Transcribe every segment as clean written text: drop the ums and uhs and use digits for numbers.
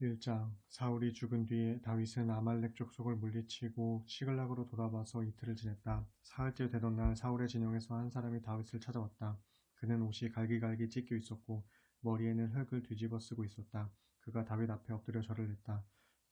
1장 사울이 죽은 뒤에 다윗은 아말렉 족속을 물리치고 시글락으로 돌아와서 이틀을 지냈다. 사흘째 되던 날 사울의 진영에서 한 사람이 다윗을 찾아왔다. 그는 옷이 갈기갈기 찢겨 있었고 머리에는 흙을 뒤집어 쓰고 있었다. 그가 다윗 앞에 엎드려 절을 했다.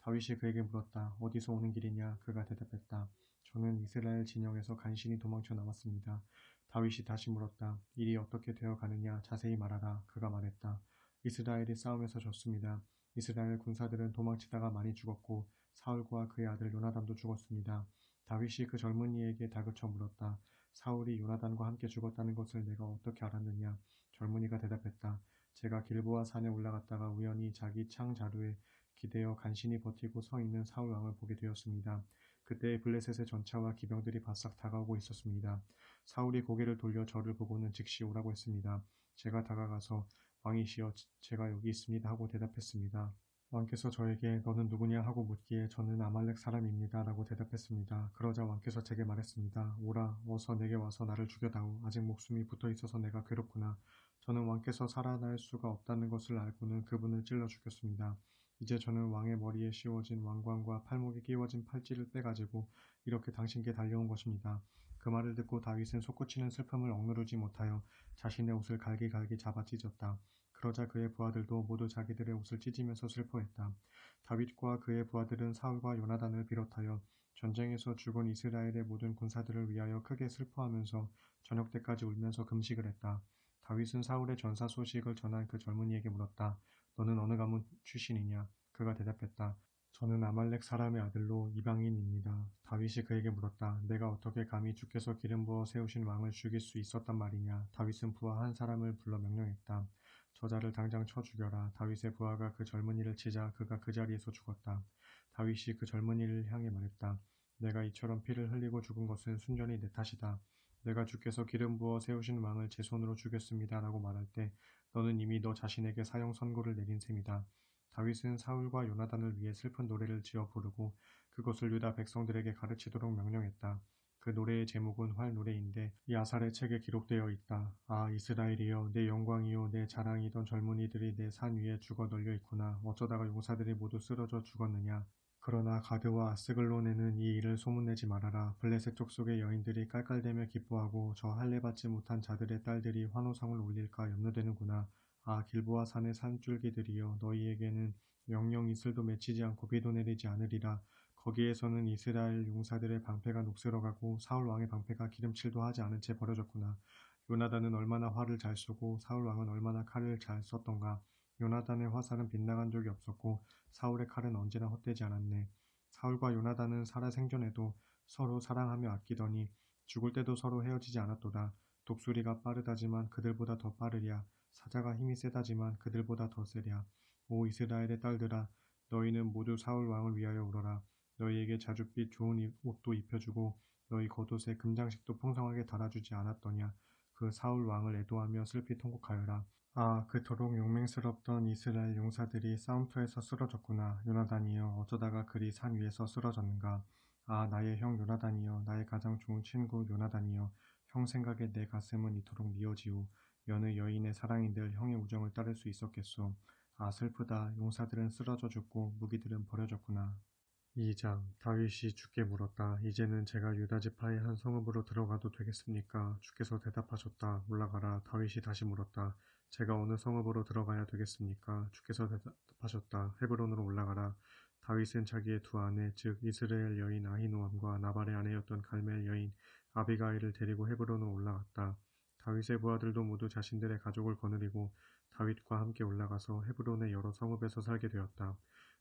다윗이 그에게 물었다. 어디서 오는 길이냐? 그가 대답했다. 저는 이스라엘 진영에서 간신히 도망쳐 나왔습니다. 다윗이 다시 물었다. 일이 어떻게 되어 가느냐? 자세히 말하라. 그가 말했다. 이스라엘이 싸움에서 졌습니다. 이스라엘 군사들은 도망치다가 많이 죽었고 사울과 그의 아들 요나단도 죽었습니다. 다윗이 그 젊은이에게 다그쳐 물었다. 사울이 요나단과 함께 죽었다는 것을 내가 어떻게 알았느냐? 젊은이가 대답했다. 제가 길보아 산에 올라갔다가 우연히 자기 창 자루에 기대어 간신히 버티고 서 있는 사울 왕을 보게 되었습니다. 그때 블레셋의 전차와 기병들이 바싹 다가오고 있었습니다. 사울이 고개를 돌려 저를 보고는 즉시 오라고 했습니다. 제가 다가가서 왕이시여 제가 여기 있습니다 하고 대답했습니다. 왕께서 저에게 너는 누구냐 하고 묻기에 저는 아말렉 사람입니다 라고 대답했습니다. 그러자 왕께서 제게 말했습니다. 오라 어서 내게 와서 나를 죽여다오. 아직 목숨이 붙어 있어서 내가 괴롭구나. 저는 왕께서 살아날 수가 없다는 것을 알고는 그분을 찔러 죽였습니다. 이제 저는 왕의 머리에 씌워진 왕관과 팔목에 끼워진 팔찌를 빼가지고 이렇게 당신께 달려온 것입니다. 그 말을 듣고 다윗은 솟구치는 슬픔을 억누르지 못하여 자신의 옷을 갈기갈기 잡아 찢었다. 그러자 그의 부하들도 모두 자기들의 옷을 찢으면서 슬퍼했다. 다윗과 그의 부하들은 사울과 요나단을 비롯하여 전쟁에서 죽은 이스라엘의 모든 군사들을 위하여 크게 슬퍼하면서 저녁 때까지 울면서 금식을 했다. 다윗은 사울의 전사 소식을 전한 그 젊은이에게 물었다. 너는 어느 가문 출신이냐? 그가 대답했다. 저는 아말렉 사람의 아들로 이방인입니다. 다윗이 그에게 물었다. 내가 어떻게 감히 주께서 기름 부어 세우신 왕을 죽일 수 있었단 말이냐? 다윗은 부하 한 사람을 불러 명령했다. 저자를 당장 쳐 죽여라. 다윗의 부하가 그 젊은이를 치자 그가 그 자리에서 죽었다. 다윗이 그 젊은이를 향해 말했다. 내가 이처럼 피를 흘리고 죽은 것은 순전히 내 탓이다. 내가 주께서 기름 부어 세우신 왕을 제 손으로 죽였습니다. 라고 말할 때 너는 이미 너 자신에게 사형 선고를 내린 셈이다. 다윗은 사울과 요나단을 위해 슬픈 노래를 지어 부르고 그것을 유다 백성들에게 가르치도록 명령했다. 그 노래의 제목은 활노래인데 이 아살의 책에 기록되어 있다. 아 이스라엘이여 내 영광이요 내 자랑이던 젊은이들이 내 산 위에 죽어 널려 있구나. 어쩌다가 용사들이 모두 쓰러져 죽었느냐. 그러나 가드와 아스글론에는 이 일을 소문내지 말아라. 블레셋 족속의 여인들이 깔깔대며 기뻐하고 저 할례받지 못한 자들의 딸들이 환호성을 올릴까 염려되는구나. 아 길보아 산의 산줄기들이여 너희에게는 영영 이슬도 맺히지 않고 비도 내리지 않으리라. 거기에서는 이스라엘 용사들의 방패가 녹슬어가고 사울 왕의 방패가 기름칠도 하지 않은 채 버려졌구나. 요나단은 얼마나 활을 잘 쏘고 사울 왕은 얼마나 칼을 잘 썼던가. 요나단의 화살은 빗나간 적이 없었고 사울의 칼은 언제나 헛되지 않았네. 사울과 요나단은 살아생전에도 서로 사랑하며 아끼더니 죽을 때도 서로 헤어지지 않았도다. 독수리가 빠르다지만 그들보다 더 빠르랴. 사자가 힘이 세다지만 그들보다 더 세랴. 오 이스라엘의 딸들아 너희는 모두 사울 왕을 위하여 울어라. 너희에게 자줏빛 좋은 옷도 입혀주고 너희 겉옷에 금장식도 풍성하게 달아주지 않았더냐. 그 사울 왕을 애도하며 슬피 통곡하여라. 아, 그토록 용맹스럽던 이스라엘 용사들이 싸움터에서 쓰러졌구나. 요나단이여, 어쩌다가 그리 산 위에서 쓰러졌는가. 아, 나의 형 요나단이여, 나의 가장 좋은 친구 요나단이여, 형 생각에 내 가슴은 이토록 미어지오. 여느 여인의 사랑인들 형의 우정을 따를 수 있었겠소. 아, 슬프다. 용사들은 쓰러져 죽고 무기들은 버려졌구나. 2장 다윗이 주께 물었다. 이제는 제가 유다 지파의 한 성읍으로 들어가도 되겠습니까? 주께서 대답하셨다. 올라가라. 다윗이 다시 물었다. 제가 어느 성읍으로 들어가야 되겠습니까? 주께서 대답하셨다. 헤브론으로 올라가라. 다윗은 자기의 두 아내 즉 이스라엘 여인 아히노암과 나발의 아내였던 갈멜 여인 아비가일을 데리고 헤브론으로 올라갔다. 다윗의 부하들도 모두 자신들의 가족을 거느리고 다윗과 함께 올라가서 헤브론의 여러 성읍에서 살게 되었다.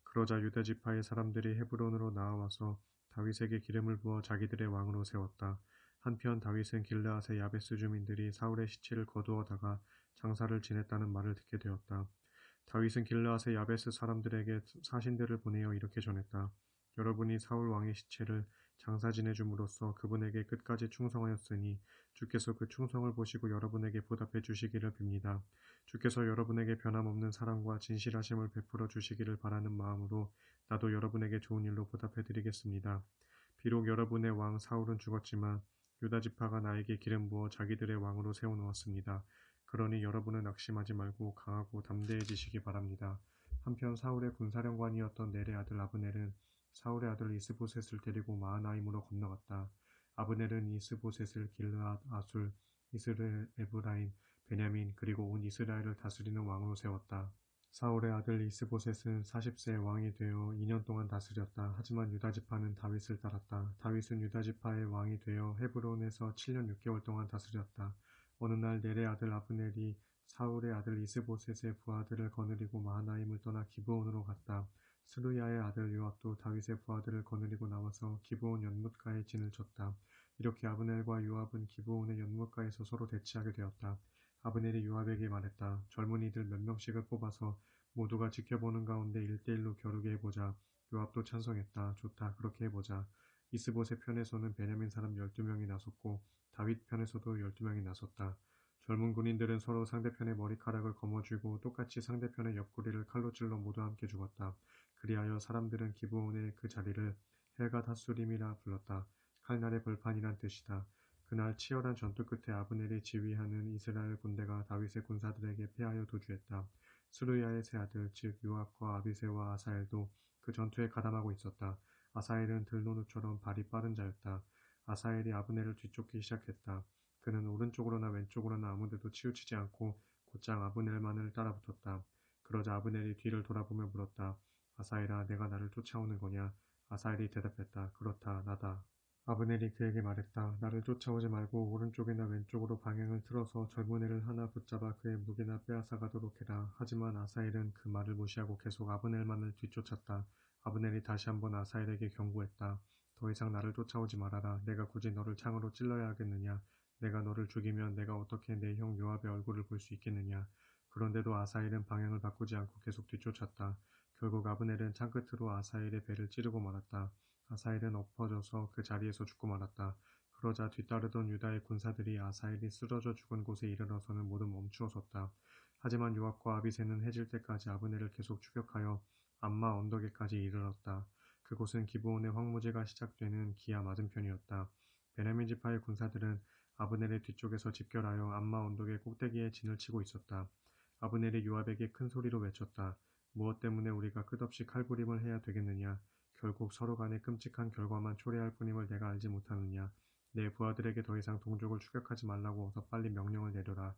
그러자 유다 지파의 사람들이 헤브론으로 나와서 다윗에게 기름을 부어 자기들의 왕으로 세웠다. 한편 다윗은 길르앗의 야베스 주민들이 사울의 시체를 거두어다가 장사를 지냈다는 말을 듣게 되었다. 다윗은 길르앗의 야베스 사람들에게 사신들을 보내어 이렇게 전했다. 여러분이 사울 왕의 시체를 장사 지내줌으로써 그분에게 끝까지 충성하였으니 주께서 그 충성을 보시고 여러분에게 보답해 주시기를 빕니다. 주께서 여러분에게 변함없는 사랑과 진실하심을 베풀어 주시기를 바라는 마음으로 나도 여러분에게 좋은 일로 보답해 드리겠습니다. 비록 여러분의 왕 사울은 죽었지만 유다 지파가 나에게 기름 부어 자기들의 왕으로 세워놓았습니다. 그러니 여러분은 낙심하지 말고 강하고 담대해지시기 바랍니다. 한편 사울의 군사령관이었던 넬의 아들 아브넬은 사울의 아들 이스보셋을 데리고 마하나임으로 건너갔다. 아브넬은 이스보셋을 길르앗, 아술, 이스라엘, 에브라임, 베냐민 그리고 온 이스라엘을 다스리는 왕으로 세웠다. 사울의 아들 이스보셋은 40세에 왕이 되어 2년 동안 다스렸다. 하지만 유다 지파는 다윗을 따랐다. 다윗은 유다 지파의 왕이 되어 헤브론에서 7년 6개월 동안 다스렸다. 어느 날 넬의 아들 아브넬이 사울의 아들 이스보셋의 부하들을 거느리고 마하나임을 떠나 기브온으로 갔다. 스루야의 아들 요압도 다윗의 부하들을 거느리고 나와서 기브온 연못가에 진을 쳤다. 이렇게 아브넬과 요압은 기브온의 연못가에서 서로 대치하게 되었다. 아브넬이 요압에게 말했다. 젊은이들 몇 명씩을 뽑아서 모두가 지켜보는 가운데 1대1로 겨루게 해보자. 요압도 찬성했다. 좋다. 그렇게 해보자. 이스보셋 편에서는 베냐민 사람 12명이 나섰고 다윗 편에서도 12명이 나섰다. 젊은 군인들은 서로 상대편의 머리카락을 거머쥐고 똑같이 상대편의 옆구리를 칼로 찔러 모두 함께 죽었다. 그리하여 사람들은 기브온의 그 자리를 헬갓 핫수림이라 불렀다. 칼날의 벌판이란 뜻이다. 그날 치열한 전투 끝에 아브넬이 지휘하는 이스라엘 군대가 다윗의 군사들에게 패하여 도주했다. 스루야의 세 아들 즉 요압과 아비새와 아사엘도 그 전투에 가담하고 있었다. 아사엘은 들노루처럼 발이 빠른 자였다. 아사엘이 아브넬을 뒤쫓기 시작했다. 그는 오른쪽으로나 왼쪽으로나 아무데도 치우치지 않고 곧장 아브넬만을 따라붙었다. 그러자 아브넬이 뒤를 돌아보며 물었다. 아사엘아, 내가 나를 쫓아오는 거냐? 아사엘이 대답했다. 그렇다, 나다. 아브넬이 그에게 말했다. 나를 쫓아오지 말고 오른쪽이나 왼쪽으로 방향을 틀어서 젊은 애를 하나 붙잡아 그의 무게나 빼앗아 가도록 해라. 하지만 아사엘은 그 말을 무시하고 계속 아브넬만을 뒤쫓았다. 아브넬이 다시 한번 아사엘에게 경고했다. 더 이상 나를 쫓아오지 말아라. 내가 굳이 너를 창으로 찔러야 하겠느냐. 내가 너를 죽이면 내가 어떻게 내 형 요압의 얼굴을 볼 수 있겠느냐. 그런데도 아사엘은 방향을 바꾸지 않고 계속 뒤쫓았다. 결국 아브넬은 창끝으로 아사엘의 배를 찌르고 말았다. 아사엘은 엎어져서 그 자리에서 죽고 말았다. 그러자 뒤따르던 유다의 군사들이 아사엘이 쓰러져 죽은 곳에 이르러서는 모두 멈추어 섰다. 하지만 요압과 아비새는 해질 때까지 아브넬을 계속 추격하여 암마 언덕에까지 이르렀다. 그곳은 기브온의 황무지가 시작되는 기아 맞은편이었다. 베냐민 지파의 군사들은 아브넬의 뒤쪽에서 집결하여 암마 언덕의 꼭대기에 진을 치고 있었다. 아브넬이 요압에게 큰 소리로 외쳤다. 무엇 때문에 우리가 끝없이 칼부림을 해야 되겠느냐. 결국 서로 간에 끔찍한 결과만 초래할 뿐임을 내가 알지 못하느냐. 내 부하들에게 더 이상 동족을 추격하지 말라고 어서 빨리 명령을 내려라.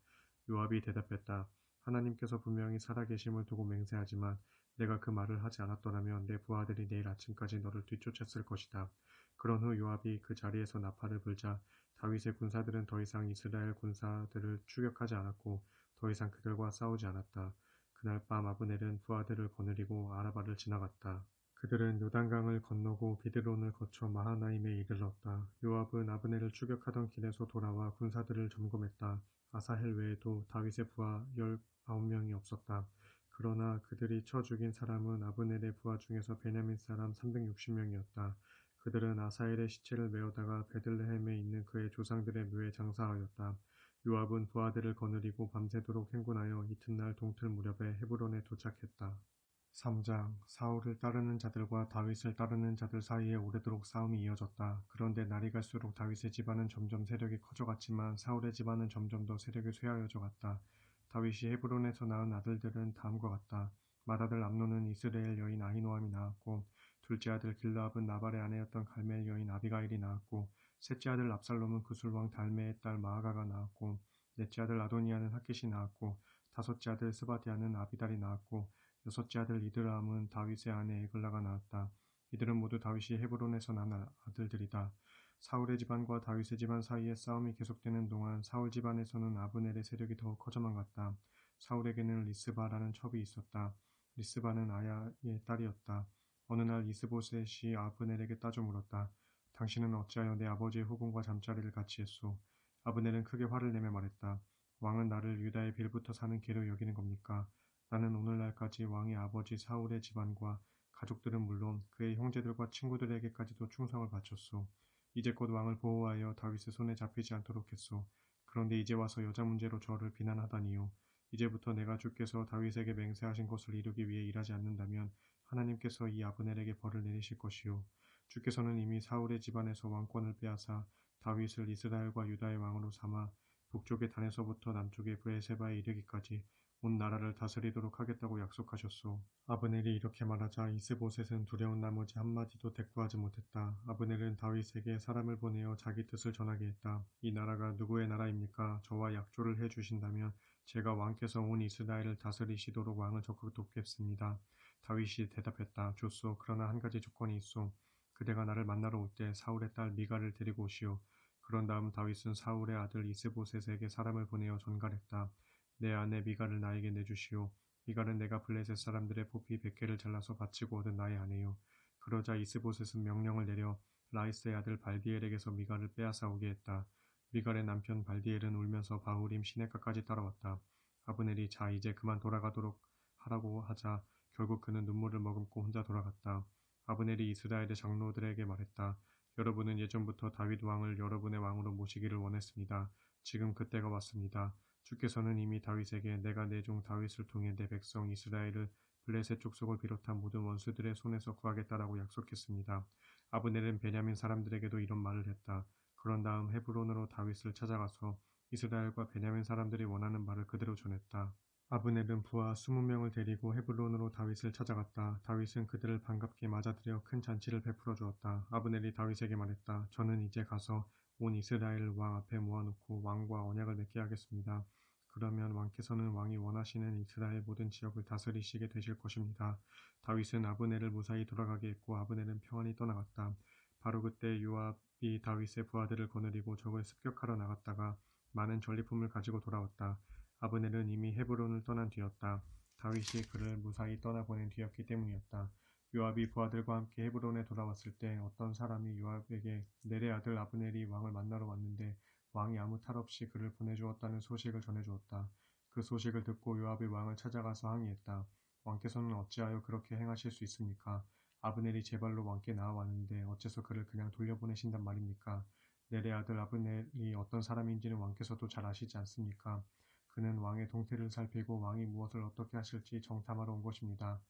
요압이 대답했다. 하나님께서 분명히 살아계심을 두고 맹세하지만 내가 그 말을 하지 않았더라면 내 부하들이 내일 아침까지 너를 뒤쫓았을 것이다. 그런 후 요압이 그 자리에서 나팔을 불자 다윗의 군사들은 더 이상 이스라엘 군사들을 추격하지 않았고 더 이상 그들과 싸우지 않았다. 그날 밤 아브넬은 부하들을 거느리고 아라바를 지나갔다. 그들은 요단강을 건너고 비드론을 거쳐 마하나임에 이르렀다. 요압은 아브넬을 추격하던 길에서 돌아와 군사들을 점검했다. 아사헬 외에도 다윗의 부하 19명이 없었다. 그러나 그들이 쳐 죽인 사람은 아브넬의 부하 중에서 베냐민 사람 360명이었다. 그들은 아사헬의 시체를 메어다가 베들레헴에 있는 그의 조상들의 묘에 장사하였다. 요압은 부하들을 거느리고 밤새도록 행군하여 이튿날 동틀 무렵에 헤브론에 도착했다. 3장 사울을 따르는 자들과 다윗을 따르는 자들 사이에 오래도록 싸움이 이어졌다. 그런데 날이 갈수록 다윗의 집안은 점점 세력이 커져갔지만 사울의 집안은 점점 더 세력이 쇠하여져 갔다. 다윗이 헤브론에서 낳은 아들들은 다음과 같다. 맏아들 암논은 이스라엘 여인 아히노함이 낳았고 둘째 아들 길르압은 나발의 아내였던 갈멜 여인 아비가일이 낳았고 셋째 아들 압살롬은 구술왕 달메의 딸 마아가가 낳았고 넷째 아들 아도니아는 핫깃이 낳았고 다섯째 아들 스바디아는 아비달이 낳았고 여섯째 아들 이드라함은 다윗의 아내 에글라가 낳았다. 이들은 모두 다윗이 헤브론에서 낳은 아들들이다. 사울의 집안과 다윗의 집안 사이에 싸움이 계속되는 동안 사울 집안에서는 아브넬의 세력이 더욱 커져만 갔다. 사울에게는 리스바라는 첩이 있었다. 리스바는 아야의 딸이었다. 어느 날 이스보셋이 아브넬에게 따져 물었다. 당신은 어찌하여 내 아버지의 후궁과 잠자리를 같이 했소? 아브넬은 크게 화를 내며 말했다. 왕은 나를 유다의 빌부터 사는 개로 여기는 겁니까? 나는 오늘날까지 왕의 아버지 사울의 집안과 가족들은 물론 그의 형제들과 친구들에게까지도 충성을 바쳤소. 이제껏 왕을 보호하여 다윗의 손에 잡히지 않도록 했소. 그런데 이제 와서 여자 문제로 저를 비난하다니요. 이제부터 내가 주께서 다윗에게 맹세하신 것을 이루기 위해 일하지 않는다면 하나님께서 이 아브넬에게 벌을 내리실 것이요. 주께서는 이미 사울의 집안에서 왕권을 빼앗아 다윗을 이스라엘과 유다의 왕으로 삼아 북쪽의 단에서부터 남쪽의 브에세바에 이르기까지 온 나라를 다스리도록 하겠다고 약속하셨소. 아브넬이 이렇게 말하자 이스보셋은 두려운 나머지 한마디도 대꾸하지 못했다. 아브넬은 다윗에게 사람을 보내어 자기 뜻을 전하게 했다. 이 나라가 누구의 나라입니까? 저와 약조를 해 주신다면 제가 왕께서 온 이스라엘을 다스리시도록 왕을 적극 돕겠습니다. 다윗이 대답했다. 좋소. 그러나 한 가지 조건이 있소. 그대가 나를 만나러 올 때 사울의 딸 미갈을 데리고 오시오. 그런 다음 다윗은 사울의 아들 이스보셋에게 사람을 보내어 전갈했다. 내 아내 미갈을 나에게 내주시오. 미갈은 내가 블레셋 사람들의 포피 100개를 잘라서 바치고 얻은 나의 아내요. 그러자 이스보셋은 명령을 내려 라이스의 아들 발디엘에게서 미갈을 빼앗아 오게 했다. 미갈의 남편 발디엘은 울면서 바후림 시내가까지 따라왔다. 아브넬이 자 이제 그만 돌아가도록 하라고 하자 결국 그는 눈물을 머금고 혼자 돌아갔다. 아브넬이 이스라엘의 장로들에게 말했다. 여러분은 예전부터 다윗 왕을 여러분의 왕으로 모시기를 원했습니다. 지금 그때가 왔습니다. 주께서는 이미 다윗에게 내가 내 종 다윗을 통해 내 백성 이스라엘을 블레셋 족속을 비롯한 모든 원수들의 손에서 구하겠다라고 약속했습니다. 아브넬은 베냐민 사람들에게도 이런 말을 했다. 그런 다음 헤브론으로 다윗을 찾아가서 이스라엘과 베냐민 사람들이 원하는 말을 그대로 전했다. 아브넬은 부하 20명을 데리고 헤브론으로 다윗을 찾아갔다. 다윗은 그들을 반갑게 맞아들여 큰 잔치를 베풀어 주었다. 아브넬이 다윗에게 말했다. 저는 이제 가서 온 이스라엘 왕 앞에 모아놓고 왕과 언약을 맺게 하겠습니다. 그러면 왕께서는 왕이 원하시는 이스라엘 모든 지역을 다스리시게 되실 것입니다. 다윗은 아브넬을 무사히 돌아가게 했고 아브넬은 평안히 떠나갔다. 바로 그때 요압이 다윗의 부하들을 거느리고 적을 습격하러 나갔다가 많은 전리품을 가지고 돌아왔다. 아브넬은 이미 헤브론을 떠난 뒤였다. 다윗이 그를 무사히 떠나보낸 뒤였기 때문이었다. 요압이 부하들과 함께 헤브론에 돌아왔을 때 어떤 사람이 요압에게 넬의 아들 아브넬이 왕을 만나러 왔는데 왕이 아무 탈 없이 그를 보내주었다는 소식을 전해주었다. 그 소식을 듣고 요압이 왕을 찾아가서 항의했다. 왕께서는 어찌하여 그렇게 행하실 수 있습니까? 아브넬이 제 발로 왕께 나아왔는데 어째서 그를 그냥 돌려보내신단 말입니까? 넬의 아들 아브넬이 어떤 사람인지는 왕께서도 잘 아시지 않습니까? 그는 왕의 동태를 살피고 왕이 무엇을 어떻게 하실지 정탐하러 온 것입니다.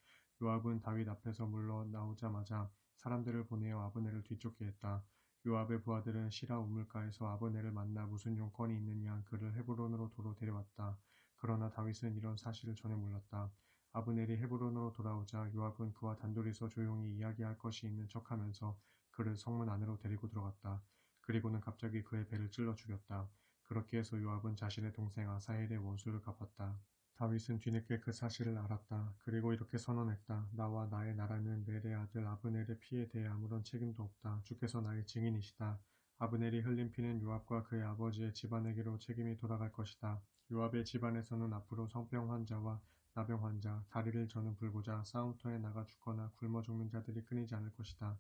요압은 다윗 앞에서 물러나오자마자 사람들을 보내어 아브넬을 뒤쫓게 했다. 요압의 부하들은 시라 우물가에서 아브넬을 만나 무슨 용건이 있느냐 그를 헤브론으로 도로 데려왔다. 그러나 다윗은 이런 사실을 전혀 몰랐다. 아브넬이 헤브론으로 돌아오자 요압은 그와 단둘이서 조용히 이야기할 것이 있는 척하면서 그를 성문 안으로 데리고 들어갔다. 그리고는 갑자기 그의 배를 찔러 죽였다. 그렇게 해서 요압은 자신의 동생 아사헬의 원수를 갚았다. 다윗은 뒤늦게 그 사실을 알았다. 그리고 이렇게 선언했다. 나와 나의 나라는 넬의 아들 아브넬의 피에 대해 아무런 책임도 없다. 주께서 나의 증인이시다. 아브넬이 흘린 피는 요압과 그의 아버지의 집안에게로 책임이 돌아갈 것이다. 요압의 집안에서는 앞으로 성병 환자와 나병 환자, 다리를 저는 불구자, 싸움터에 나가 죽거나 굶어 죽는 자들이 끊이지 않을 것이다.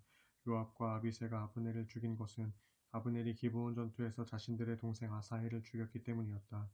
요압과 아비새가 아브넬을 죽인 것은 아브넬이 기브온 전투에서 자신들의 동생 아사헬을 죽였기 때문이었다.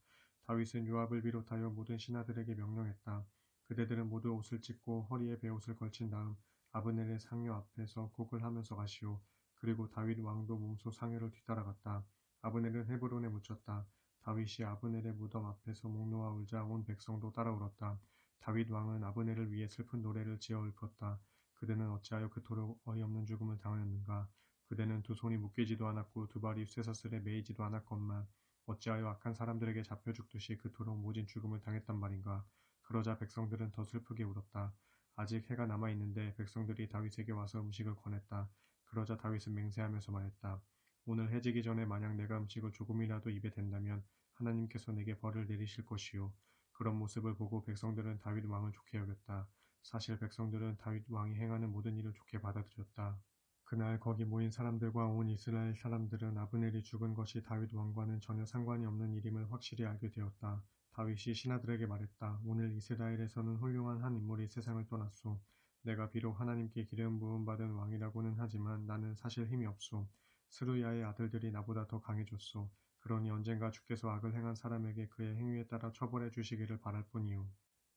다윗은 요압을 비롯하여 모든 신하들에게 명령했다. 그대들은 모두 옷을 찢고 허리에 베옷을 걸친 다음 아브넬의 상여 앞에서 곡을 하면서 가시오. 그리고 다윗 왕도 몸소 상여를 뒤따라갔다. 아브넬은 헤브론에 묻혔다. 다윗이 아브넬의 무덤 앞에서 목 놓아 울자 온 백성도 따라 울었다. 다윗 왕은 아브넬을 위해 슬픈 노래를 지어 읊었다. 그대는 어찌하여 그토록 어이없는 죽음을 당하였는가? 그대는 두 손이 묶이지도 않았고 두 발이 쇠사슬에 매이지도 않았건만 어찌하여 악한 사람들에게 잡혀 죽듯이 그토록 모진 죽음을 당했단 말인가. 그러자 백성들은 더 슬프게 울었다. 아직 해가 남아있는데 백성들이 다윗에게 와서 음식을 권했다. 그러자 다윗은 맹세하면서 말했다. 오늘 해지기 전에 만약 내가 음식을 조금이라도 입에 댄다면 하나님께서 내게 벌을 내리실 것이요. 그런 모습을 보고 백성들은 다윗 왕을 좋게 여겼다. 사실 백성들은 다윗 왕이 행하는 모든 일을 좋게 받아들였다. 그날 거기 모인 사람들과 온 이스라엘 사람들은 아브넬이 죽은 것이 다윗 왕과는 전혀 상관이 없는 일임을 확실히 알게 되었다. 다윗이 신하들에게 말했다. 오늘 이스라엘에서는 훌륭한 한 인물이 세상을 떠났소. 내가 비록 하나님께 기름 부음 받은 왕이라고는 하지만 나는 사실 힘이 없소. 스루야의 아들들이 나보다 더 강해졌소. 그러니 언젠가 주께서 악을 행한 사람에게 그의 행위에 따라 처벌해 주시기를 바랄 뿐이요.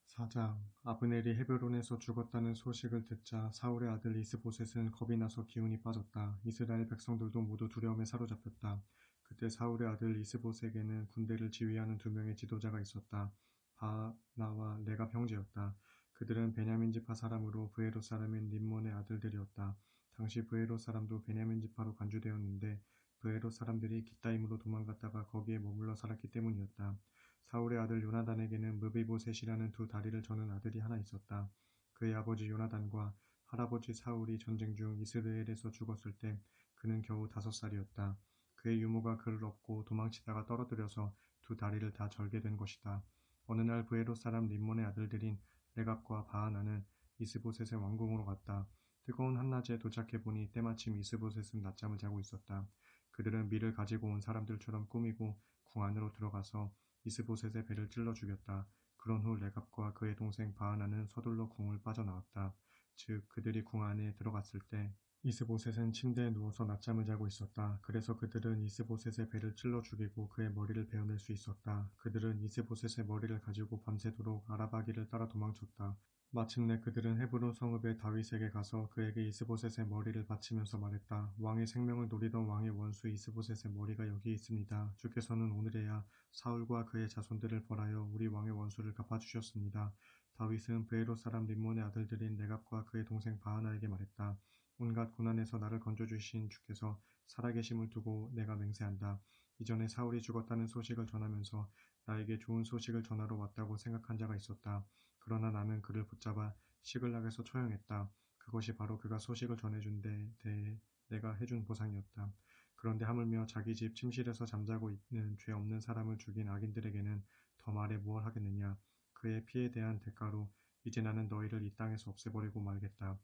4장 아브넬이 헤브론에서 죽었다는 소식을 듣자 사울의 아들 이스보셋은 겁이 나서 기운이 빠졌다. 이스라엘 백성들도 모두 두려움에 사로잡혔다. 그때 사울의 아들 이스보셋에게는 군대를 지휘하는 2명의 지도자가 있었다. 바나와 레갑 형제였다. 그들은 베냐민 지파 사람으로 브에로 사람인 림몬의 아들들이었다. 당시 브에로 사람도 베냐민 지파로 간주되었는데 브에로 사람들이 기타임으로 도망갔다가 거기에 머물러 살았기 때문이었다. 사울의 아들 요나단에게는 무비보셋이라는 두 다리를 저는 아들이 하나 있었다. 그의 아버지 요나단과 할아버지 사울이 전쟁 중 이스라엘에서 죽었을 때 그는 겨우 5살이었다. 그의 유모가 그를 업고 도망치다가 떨어뜨려서 두 다리를 다 절게 된 것이다. 어느 날 브에롯 사람 림몬의 아들들인 레갑과 바하나는 이스보셋의 왕궁으로 갔다. 뜨거운 한낮에 도착해보니 때마침 이스보셋은 낮잠을 자고 있었다. 그들은 밀을 가지고 온 사람들처럼 꾸미고 궁 안으로 들어가서 이스보셋의 배를 찔러 죽였다. 그런 후 레갑과 그의 동생 바하나는 서둘러 궁을 빠져나왔다. 즉 그들이 궁 안에 들어갔을 때 이스보셋은 침대에 누워서 낮잠을 자고 있었다. 그래서 그들은 이스보셋의 배를 찔러 죽이고 그의 머리를 베어낼 수 있었다. 그들은 이스보셋의 머리를 가지고 밤새도록 아라바기를 따라 도망쳤다. 마침내 그들은 헤브론 성읍의 다윗에게 가서 그에게 이스보셋의 머리를 바치면서 말했다. 왕의 생명을 노리던 왕의 원수 이스보셋의 머리가 여기 있습니다. 주께서는 오늘에야 사울과 그의 자손들을 벌하여 우리 왕의 원수를 갚아주셨습니다. 다윗은 브에롯 사람 림몬의 아들들인 레갑과 그의 동생 바하나에게 말했다. 온갖 고난에서 나를 건져주신 주께서 살아계심을 두고 내가 맹세한다. 이전에 사울이 죽었다는 소식을 전하면서 나에게 좋은 소식을 전하러 왔다고 생각한 자가 있었다. 그러나 나는 그를 붙잡아 시글락에서 처형했다. 그것이 바로 그가 소식을 전해준 데 대해 내가 해준 보상이었다. 그런데 하물며 자기 집 침실에서 잠자고 있는 죄 없는 사람을 죽인 악인들에게는 더 말해 무얼 하겠느냐. 그의 피에 대한 대가로 이제 나는 너희를 이 땅에서 없애버리고 말겠다.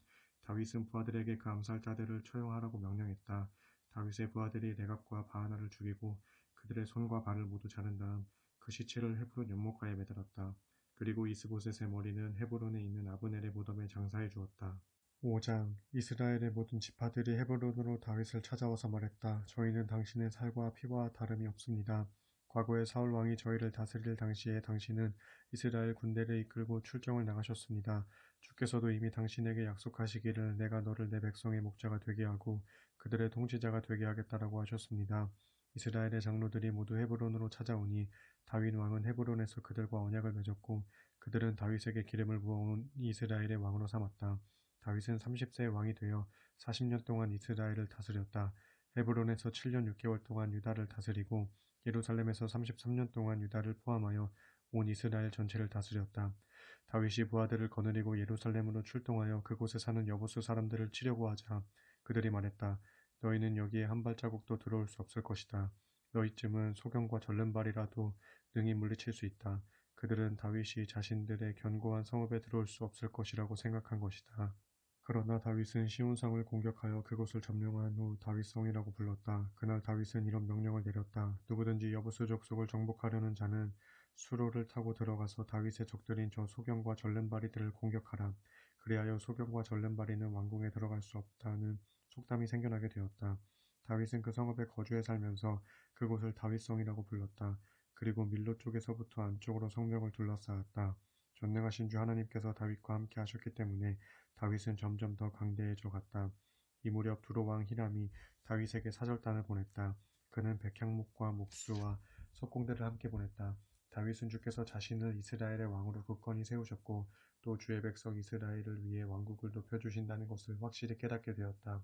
다윗은 부하들에게 그 암살자들을 처형하라고 명령했다. 다윗의 부하들이 레갑과 바하나를 죽이고 그들의 손과 발을 모두 자른 다음 그 시체를 헤브론 연못가에 매달았다. 그리고 이스보셋의 머리는 헤브론에 있는 아브넬의 무덤에 장사해 주었다. 5장 이스라엘의 모든 지파들이 헤브론으로 다윗을 찾아와서 말했다. 저희는 당신의 살과 피와 다름이 없습니다. 과거에 사울 왕이 저희를 다스릴 당시에 당신은 이스라엘 군대를 이끌고 출정을 나가셨습니다. 주께서도 이미 당신에게 약속하시기를 내가 너를 내 백성의 목자가 되게 하고 그들의 통치자가 되게 하겠다라고 하셨습니다. 이스라엘의 장로들이 모두 헤브론으로 찾아오니 다윗 왕은 헤브론에서 그들과 언약을 맺었고 그들은 다윗에게 기름을 부어온 이스라엘의 왕으로 삼았다. 다윗은 30세의 왕이 되어 40년 동안 이스라엘을 다스렸다. 헤브론에서 7년 6개월 동안 유다를 다스리고 예루살렘에서 33년 동안 유다를 포함하여 온 이스라엘 전체를 다스렸다. 다윗이 부하들을 거느리고 예루살렘으로 출동하여 그곳에 사는 여부수 사람들을 치려고 하자 그들이 말했다. 너희는 여기에 한 발자국도 들어올 수 없을 것이다. 너희쯤은 소경과 절름발이라도 능히 물리칠 수 있다. 그들은 다윗이 자신들의 견고한 성읍에 들어올 수 없을 것이라고 생각한 것이다. 그러나 다윗은 시온성을 공격하여 그곳을 점령한 후 다윗성이라고 불렀다. 그날 다윗은 이런 명령을 내렸다. 누구든지 여부수 족속을 정복하려는 자는 수로를 타고 들어가서 다윗의 적들인 저 소경과 절름발이들을 공격하라. 그리하여 소경과 절름발이는 왕궁에 들어갈 수 없다는 속담이 생겨나게 되었다. 다윗은 그 성읍에 거주해 살면서 그곳을 다윗성이라고 불렀다. 그리고 밀로 쪽에서부터 안쪽으로 성벽을 둘러싸았다. 전능하신 주 하나님께서 다윗과 함께 하셨기 때문에 다윗은 점점 더 강대해져 갔다. 이 무렵 두로 왕 히람이 다윗에게 사절단을 보냈다. 그는 백향목과 목수와 석공대를 함께 보냈다. 다윗은 주께서 자신을 이스라엘의 왕으로 굳건히 세우셨고 또 주의 백성 이스라엘을 위해 왕국을 높여주신다는 것을 확실히 깨닫게 되었다.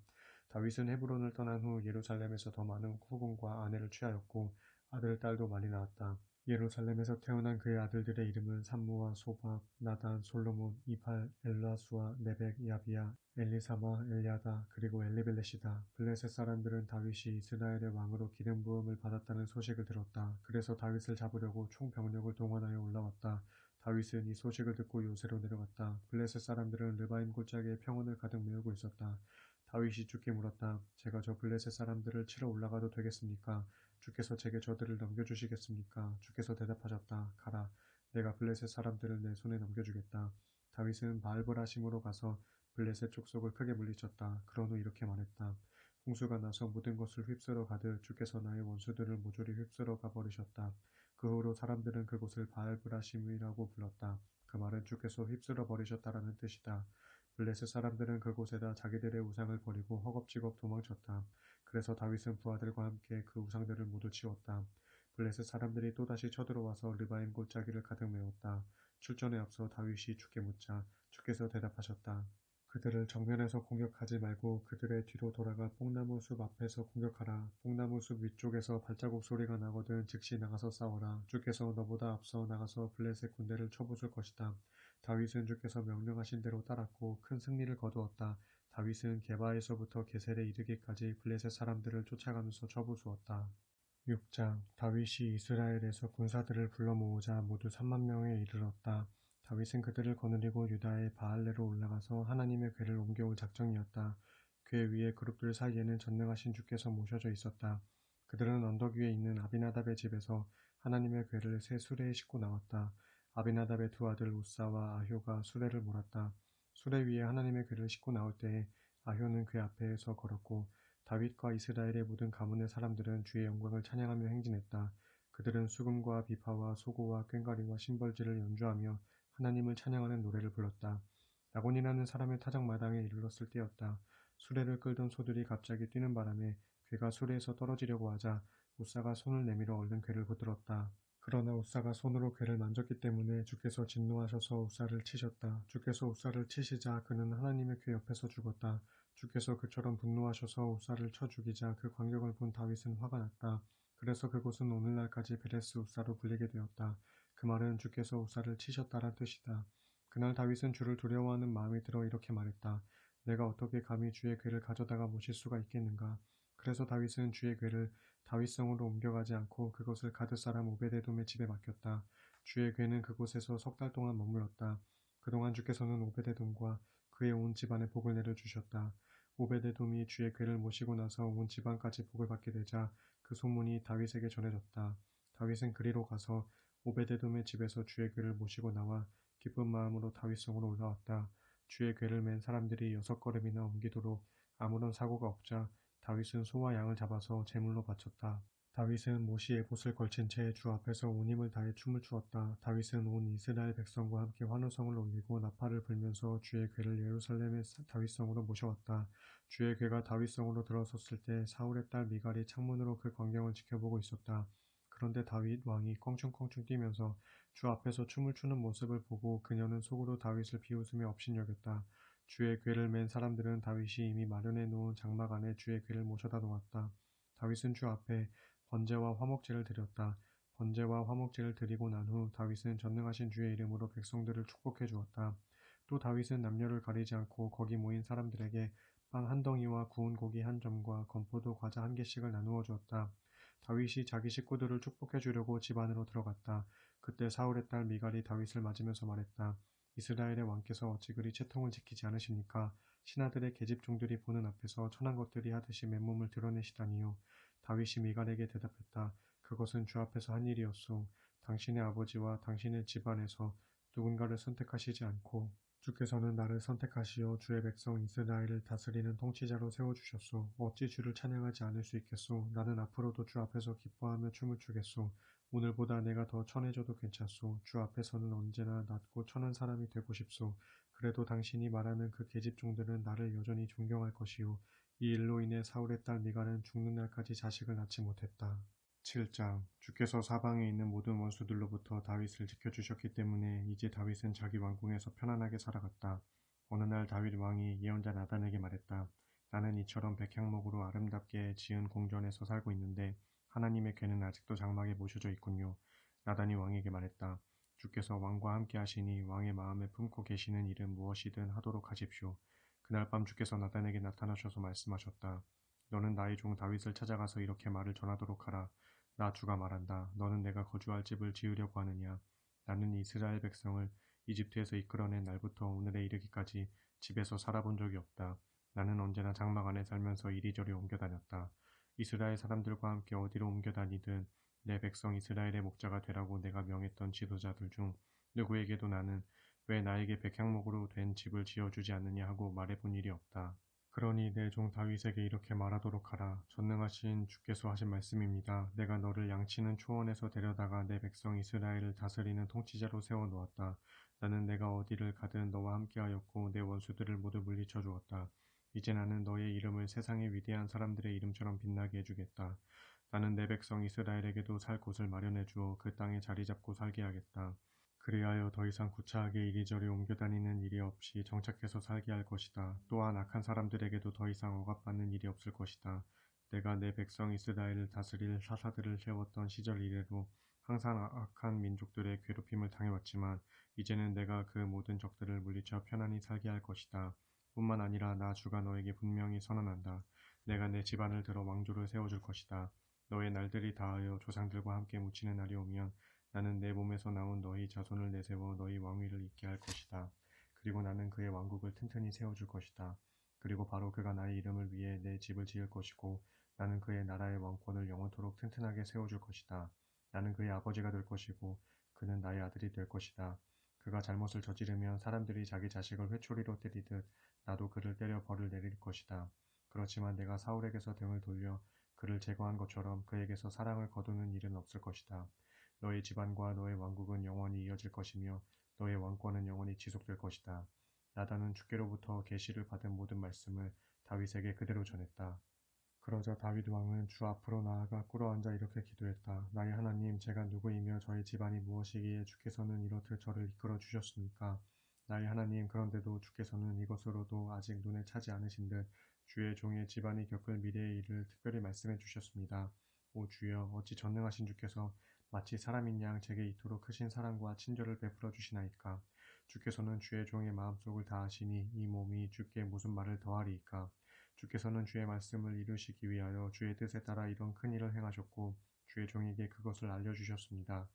다윗은 헤브론을 떠난 후 예루살렘에서 더 많은 후궁과 아내를 취하였고 아들, 딸도 많이 낳았다. 예루살렘에서 태어난 그의 아들들의 이름은 삼무와 소박, 나단, 솔로몬, 이팔, 엘라수아, 네벡, 야비야, 엘리사마, 엘리아다, 그리고 엘리벨렛이다. 블레셋 사람들은 다윗이 이스라엘의 왕으로 기름 부음을 받았다는 소식을 들었다. 그래서 다윗을 잡으려고 총병력을 동원하여 올라왔다. 다윗은 이 소식을 듣고 요새로 내려갔다. 블레셋 사람들은 르바임 골짜기에 평원을 가득 메우고 있었다. 다윗이 주께 물었다. 제가 저 블레셋 사람들을 치러 올라가도 되겠습니까? 주께서 제게 저들을 넘겨주시겠습니까? 주께서 대답하셨다. 가라. 내가 블레셋 사람들을 내 손에 넘겨주겠다. 다윗은 바알브라심으로 가서 블레셋 족속을 크게 물리쳤다. 그런 후 이렇게 말했다. 홍수가 나서 모든 것을 휩쓸어 가듯 주께서 나의 원수들을 모조리 휩쓸어 가버리셨다. 그 후로 사람들은 그곳을 바알브라심이라고 불렀다. 그 말은 주께서 휩쓸어 버리셨다라는 뜻이다. 블레셋 사람들은 그곳에다 자기들의 우상을 버리고 허겁지겁 도망쳤다. 그래서 다윗은 부하들과 함께 그 우상들을 모두 치웠다. 블레셋 사람들이 또다시 쳐들어와서 르바임 골짜기를 가득 메웠다. 출전에 앞서 다윗이 주께 묻자 주께서 대답하셨다. 그들을 정면에서 공격하지 말고 그들의 뒤로 돌아가 뽕나무 숲 앞에서 공격하라. 뽕나무 숲 위쪽에서 발자국 소리가 나거든 즉시 나가서 싸워라. 주께서 너보다 앞서 나가서 블레셋 군대를 쳐부술 것이다. 다윗은 주께서 명령하신 대로 따랐고 큰 승리를 거두었다. 다윗은 게바에서부터 게셀에 이르기까지 블레셋 사람들을 쫓아가면서 쳐부수었다. 6장 다윗이 이스라엘에서 군사들을 불러 모으자 모두 3만 명에 이르렀다. 다윗은 그들을 거느리고 유다의 바알레로 올라가서 하나님의 궤를 옮겨올 작정이었다. 궤 위에 그룹들 사이에는 전능하신 주께서 모셔져 있었다. 그들은 언덕 위에 있는 아비나답의 집에서 하나님의 궤를 새 수레에 싣고 나왔다. 아비나답의 두 아들 우사와 아효가 수레를 몰았다. 수레 위에 하나님의 궤를 싣고 나올 때에 아효는 궤 앞에서 걸었고 다윗과 이스라엘의 모든 가문의 사람들은 주의 영광을 찬양하며 행진했다. 그들은 수금과 비파와 소고와 꽹과리와 심벌지를 연주하며 하나님을 찬양하는 노래를 불렀다. 나곤이라는 사람의 타작마당에 이르렀을 때였다. 수레를 끌던 소들이 갑자기 뛰는 바람에 궤가 수레에서 떨어지려고 하자 우사가 손을 내밀어 얼른 궤를 붙들었다. 그러나 우사가 손으로 궤를 만졌기 때문에 주께서 진노하셔서 우사를 치셨다. 주께서 우사를 치시자 그는 하나님의 궤 옆에서 죽었다. 주께서 그처럼 분노하셔서 우사를 쳐 죽이자 그 광경을 본 다윗은 화가 났다. 그래서 그곳은 오늘날까지 베레스 우사로 불리게 되었다. 그 말은 주께서 우사를 치셨다란 뜻이다. 그날 다윗은 주를 두려워하는 마음이 들어 이렇게 말했다. 내가 어떻게 감히 주의 궤를 가져다가 모실 수가 있겠는가. 그래서 다윗은 주의 궤를 다윗성으로 옮겨가지 않고 그것을 가드 사람 오베데돔의 집에 맡겼다. 주의 궤는 그곳에서 석 달 동안 머물렀다. 그동안 주께서는 오베데돔과 그의 온 집안에 복을 내려주셨다. 오베데돔이 주의 궤를 모시고 나서 온 집안까지 복을 받게 되자 그 소문이 다윗에게 전해졌다. 다윗은 그리로 가서 오베데돔의 집에서 주의 궤를 모시고 나와 기쁜 마음으로 다윗성으로 올라왔다. 주의 궤를 맨 사람들이 6걸음이나 옮기도록 아무런 사고가 없자 다윗은 소와 양을 잡아서 제물로 바쳤다. 다윗은 모시 에봇을 걸친 채 주 앞에서 온 힘을 다해 춤을 추었다. 다윗은 온 이스라엘 백성과 함께 환호성을 올리고 나팔을 불면서 주의 궤를 예루살렘의 다윗성으로 모셔왔다. 주의 궤가 다윗성으로 들어섰을 때 사울의 딸 미갈이 창문으로 그 광경을 지켜보고 있었다. 그런데 다윗 왕이 껑충껑충 뛰면서 주 앞에서 춤을 추는 모습을 보고 그녀는 속으로 다윗을 비웃으며 업신여겼다. 주의 궤를 맨 사람들은 다윗이 이미 마련해 놓은 장막 안에 주의 궤를 모셔다 놓았다. 다윗은 주 앞에 번제와 화목제를 드렸다. 번제와 화목제를 드리고 난 후 다윗은 전능하신 주의 이름으로 백성들을 축복해 주었다. 또 다윗은 남녀를 가리지 않고 거기 모인 사람들에게 빵 한 덩이와 구운 고기 한 점과 건포도 과자 한 개씩을 나누어 주었다. 다윗이 자기 식구들을 축복해 주려고 집 안으로 들어갔다. 그때 사울의 딸 미갈이 다윗을 맞으면서 말했다. 이스라엘의 왕께서 어찌 그리 채통을 지키지 않으십니까? 신하들의 계집종들이 보는 앞에서 천한 것들이 하듯이 맨몸을 드러내시다니요. 다윗이 미갈에게 대답했다. 그것은 주 앞에서 한 일이었소. 당신의 아버지와 당신의 집안에서 누군가를 선택하시지 않고 주께서는 나를 선택하시어 주의 백성 이스라엘을 다스리는 통치자로 세워주셨소. 어찌 주를 찬양하지 않을 수 있겠소. 나는 앞으로도 주 앞에서 기뻐하며 춤을 추겠소. 오늘보다 내가 더 천해져도 괜찮소. 주 앞에서는 언제나 낮고 천한 사람이 되고 싶소. 그래도 당신이 말하는 그 계집종들은 나를 여전히 존경할 것이요. 이 일로 인해 사울의 딸 미갈은 죽는 날까지 자식을 낳지 못했다. 7장 주께서 사방에 있는 모든 원수들로부터 다윗을 지켜주셨기 때문에 이제 다윗은 자기 왕궁에서 편안하게 살아갔다. 어느 날 다윗 왕이 예언자 나단에게 말했다. 나는 이처럼 백향목으로 아름답게 지은 궁전에서 살고 있는데 하나님의 궤는 아직도 장막에 모셔져 있군요. 나단이 왕에게 말했다. 주께서 왕과 함께 하시니 왕의 마음에 품고 계시는 일은 무엇이든 하도록 하십시오. 그날 밤 주께서 나단에게 나타나셔서 말씀하셨다. 너는 나의 종 다윗을 찾아가서 이렇게 말을 전하도록 하라. 나 주가 말한다. 너는 내가 거주할 집을 지으려고 하느냐. 나는 이스라엘 백성을 이집트에서 이끌어낸 날부터 오늘에 이르기까지 집에서 살아본 적이 없다. 나는 언제나 장막 안에 살면서 이리저리 옮겨 다녔다. 이스라엘 사람들과 함께 어디로 옮겨 다니든 내 백성 이스라엘의 목자가 되라고 내가 명했던 지도자들 중 누구에게도 나는 왜 나에게 백향목으로 된 집을 지어주지 않느냐 하고 말해본 일이 없다. 그러니 내 종 다윗에게 이렇게 말하도록 하라. 전능하신 주께서 하신 말씀입니다. 내가 너를 양치는 초원에서 데려다가 내 백성 이스라엘을 다스리는 통치자로 세워놓았다. 나는 내가 어디를 가든 너와 함께하였고 내 원수들을 모두 물리쳐 주었다. 이제 나는 너의 이름을 세상의 위대한 사람들의 이름처럼 빛나게 해주겠다. 나는 내 백성 이스라엘에게도 살 곳을 마련해 주어 그 땅에 자리 잡고 살게 하겠다. 그리하여 더 이상 구차하게 이리저리 옮겨다니는 일이 없이 정착해서 살게 할 것이다. 또한 악한 사람들에게도 더 이상 억압받는 일이 없을 것이다. 내가 내 백성 이스라엘을 다스릴 사사들을 세웠던 시절 이래로 항상 악한 민족들의 괴롭힘을 당해왔지만 이제는 내가 그 모든 적들을 물리쳐 편안히 살게 할 것이다. 뿐만 아니라 나 주가 너에게 분명히 선언한다. 내가 내 집안을 들어 왕조를 세워줄 것이다. 너의 날들이 다하여 조상들과 함께 묻히는 날이 오면 나는 내 몸에서 나온 너희 자손을 내세워 너희 왕위를 잇게 할 것이다. 그리고 나는 그의 왕국을 튼튼히 세워줄 것이다. 그리고 바로 그가 나의 이름을 위해 내 집을 지을 것이고 나는 그의 나라의 왕권을 영원토록 튼튼하게 세워줄 것이다. 나는 그의 아버지가 될 것이고 그는 나의 아들이 될 것이다. 그가 잘못을 저지르면 사람들이 자기 자식을 회초리로 때리듯 나도 그를 때려 벌을 내릴 것이다. 그렇지만 내가 사울에게서 등을 돌려 그를 제거한 것처럼 그에게서 사랑을 거두는 일은 없을 것이다. 너의 집안과 너의 왕국은 영원히 이어질 것이며 너의 왕권은 영원히 지속될 것이다. 나단은 주께로부터 계시를 받은 모든 말씀을 다윗에게 그대로 전했다. 그러자 다윗 왕은 주 앞으로 나아가 꿇어앉아 이렇게 기도했다. 나의 하나님, 제가 누구이며 저의 집안이 무엇이기에 주께서는 이렇듯 저를 이끌어 주셨습니까? 나의 하나님, 그런데도 주께서는 이것으로도 아직 눈에 차지 않으신 듯 주의 종의 집안이 겪을 미래의 일을 특별히 말씀해 주셨습니다. 오 주여, 어찌 전능하신 주께서 마치 사람인 양 제게 이토록 크신 사랑과 친절을 베풀어 주시나이까? 주께서는 주의 종의 마음속을 다 아시니 이 몸이 주께 무슨 말을 더하리이까? 주께서는 주의 말씀을 이루시기 위하여 주의 뜻에 따라 이런 큰 일을 행하셨고 주의 종에게 그것을 알려주셨습니다.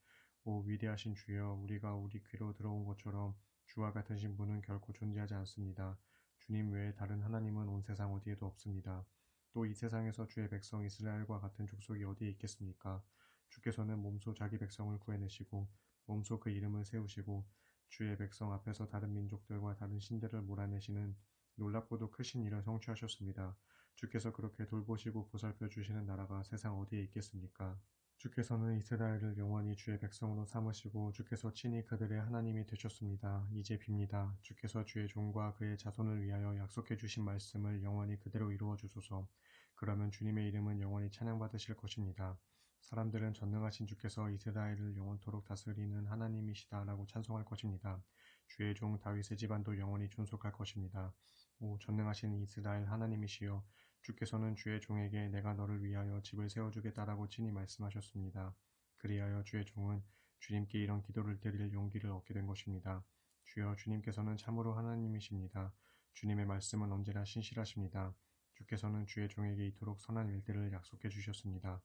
오 위대하신 주여, 우리가 우리 귀로 들어온 것처럼 주와 같으신 분은 결코 존재하지 않습니다. 주님 외에 다른 하나님은 온 세상 어디에도 없습니다. 또 이 세상에서 주의 백성 이스라엘과 같은 족속이 어디에 있겠습니까? 주께서는 몸소 자기 백성을 구해내시고 몸소 그 이름을 세우시고 주의 백성 앞에서 다른 민족들과 다른 신들을 몰아내시는 놀랍고도 크신 일을 성취하셨습니다. 주께서 그렇게 돌보시고 보살펴 주시는 나라가 세상 어디에 있겠습니까? 주께서는 이스라엘을 영원히 주의 백성으로 삼으시고 주께서 친히 그들의 하나님이 되셨습니다. 이제 빕니다. 주께서 주의 종과 그의 자손을 위하여 약속해 주신 말씀을 영원히 그대로 이루어 주소서. 그러면 주님의 이름은 영원히 찬양받으실 것입니다. 사람들은 전능하신 주께서 이스라엘을 영원토록 다스리는 하나님이시다라고 찬송할 것입니다. 주의 종 다윗의 집안도 영원히 존속할 것입니다. 오 전능하신 이스라엘 하나님이시여, 주께서는 주의 종에게 내가 너를 위하여 집을 세워주겠다라고 친히 말씀하셨습니다. 그리하여 주의 종은 주님께 이런 기도를 드릴 용기를 얻게 된 것입니다. 주여, 주님께서는 참으로 하나님이십니다. 주님의 말씀은 언제나 신실하십니다. 주께서는 주의 종에게 이토록 선한 일들을 약속해 주셨습니다.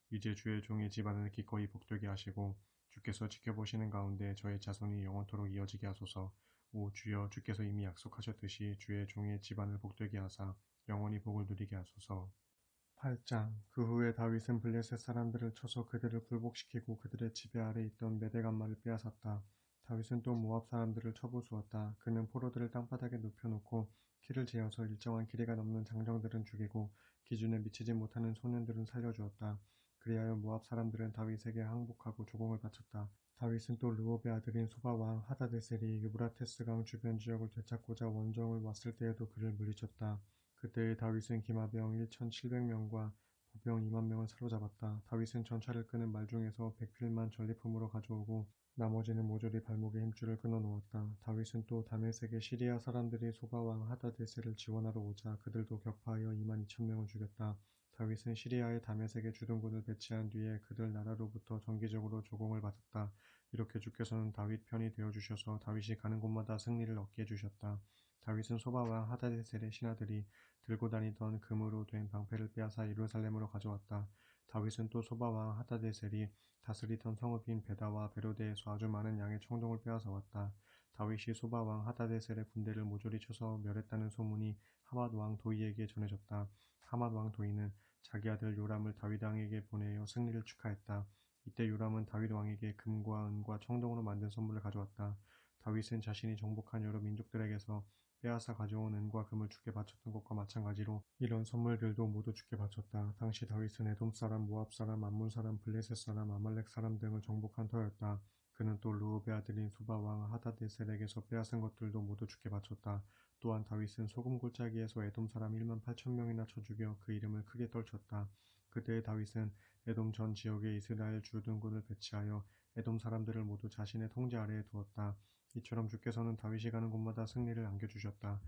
이제 주의 종의 집안을 기꺼이 복되게 하시고 주께서 지켜보시는 가운데 저의 자손이 영원토록 이어지게 하소서. 오 주여, 주께서 이미 약속하셨듯이 주의 종의 집안을 복되게 하사 영원히 복을 누리게 하소서. 8장. 그 후에 다윗은 블레셋 사람들을 쳐서 그들을 굴복시키고 그들의 지배 아래 있던 메대간말을 빼앗았다. 다윗은 또 모압 사람들을 쳐부수었다. 그는 포로들을 땅바닥에 눕혀놓고 키를 재어서 일정한 길이가 넘는 장정들은 죽이고 기준에 미치지 못하는 소년들은 살려주었다. 그리하여 모압 사람들은 다윗에게 항복하고 조공을 바쳤다. 다윗은 또 르홉의 아들인 소바 왕 하다데셀이 유브라테스 강 주변 지역을 되찾고자 원정을 왔을 때에도 그를 물리쳤다. 그때의 다윗은 기마병 1700명과 보병 2만 명을 사로잡았다. 다윗은 전차를 끄는 말 중에서 백필만 전리품으로 가져오고 나머지는 모조리 발목에 힘줄을 끊어 놓았다. 다윗은 또 다메섹의 시리아 사람들이 소바왕 하다데셀을 지원하러 오자 그들도 격파하여 2만 2천 명을 죽였다. 다윗은 시리아의 다메섹에 주둔군을 배치한 뒤에 그들 나라로부터 정기적으로 조공을 받았다. 이렇게 주께서는 다윗 편이 되어주셔서 다윗이 가는 곳마다 승리를 얻게 해주셨다. 다윗은 소바왕 하다데셀의 신하들이 들고 다니던 금으로 된 방패를 빼앗아 예루살렘으로 가져왔다. 다윗은 또 소바왕 하다데셀이 다스리던 성읍인 베다와 베로데에서 아주 많은 양의 청동을 빼앗아 왔다. 다윗이 소바왕 하다데셀의 군대를 모조리 쳐서 멸했다는 소문이 하맛 왕 도이에게 전해졌다. 하맛 왕 도이는 자기 아들 요람을 다윗 왕에게 보내어 승리를 축하했다. 이때 요람은 다윗 왕에게 금과 은과 청동으로 만든 선물을 가져왔다. 다윗은 자신이 정복한 여러 민족들에게서 빼앗아 가져온 은과 금을 주께 바쳤던 것과 마찬가지로 이런 선물들도 모두 주께 바쳤다. 당시 다윗은 에돔 사람, 모압 사람, 암몬 사람, 블레셋 사람, 아말렉 사람 등을 정복한 터였다. 그는 또 르홉의 아들인 소바 왕 하다데셀에게서 빼앗은 것들도 모두 주께 바쳤다. 또한 다윗은 소금 골짜기에서 에돔 사람 1만 8천 명이나 쳐 죽여 그 이름을 크게 떨쳤다. 그때의 다윗은 에돔 전 지역에 이스라엘 주둔군을 배치하여 에돔 사람들을 모두 자신의 통제 아래에 두었다. 이처럼 주께서는 다윗이 가는 곳마다 승리를 안겨주셨다.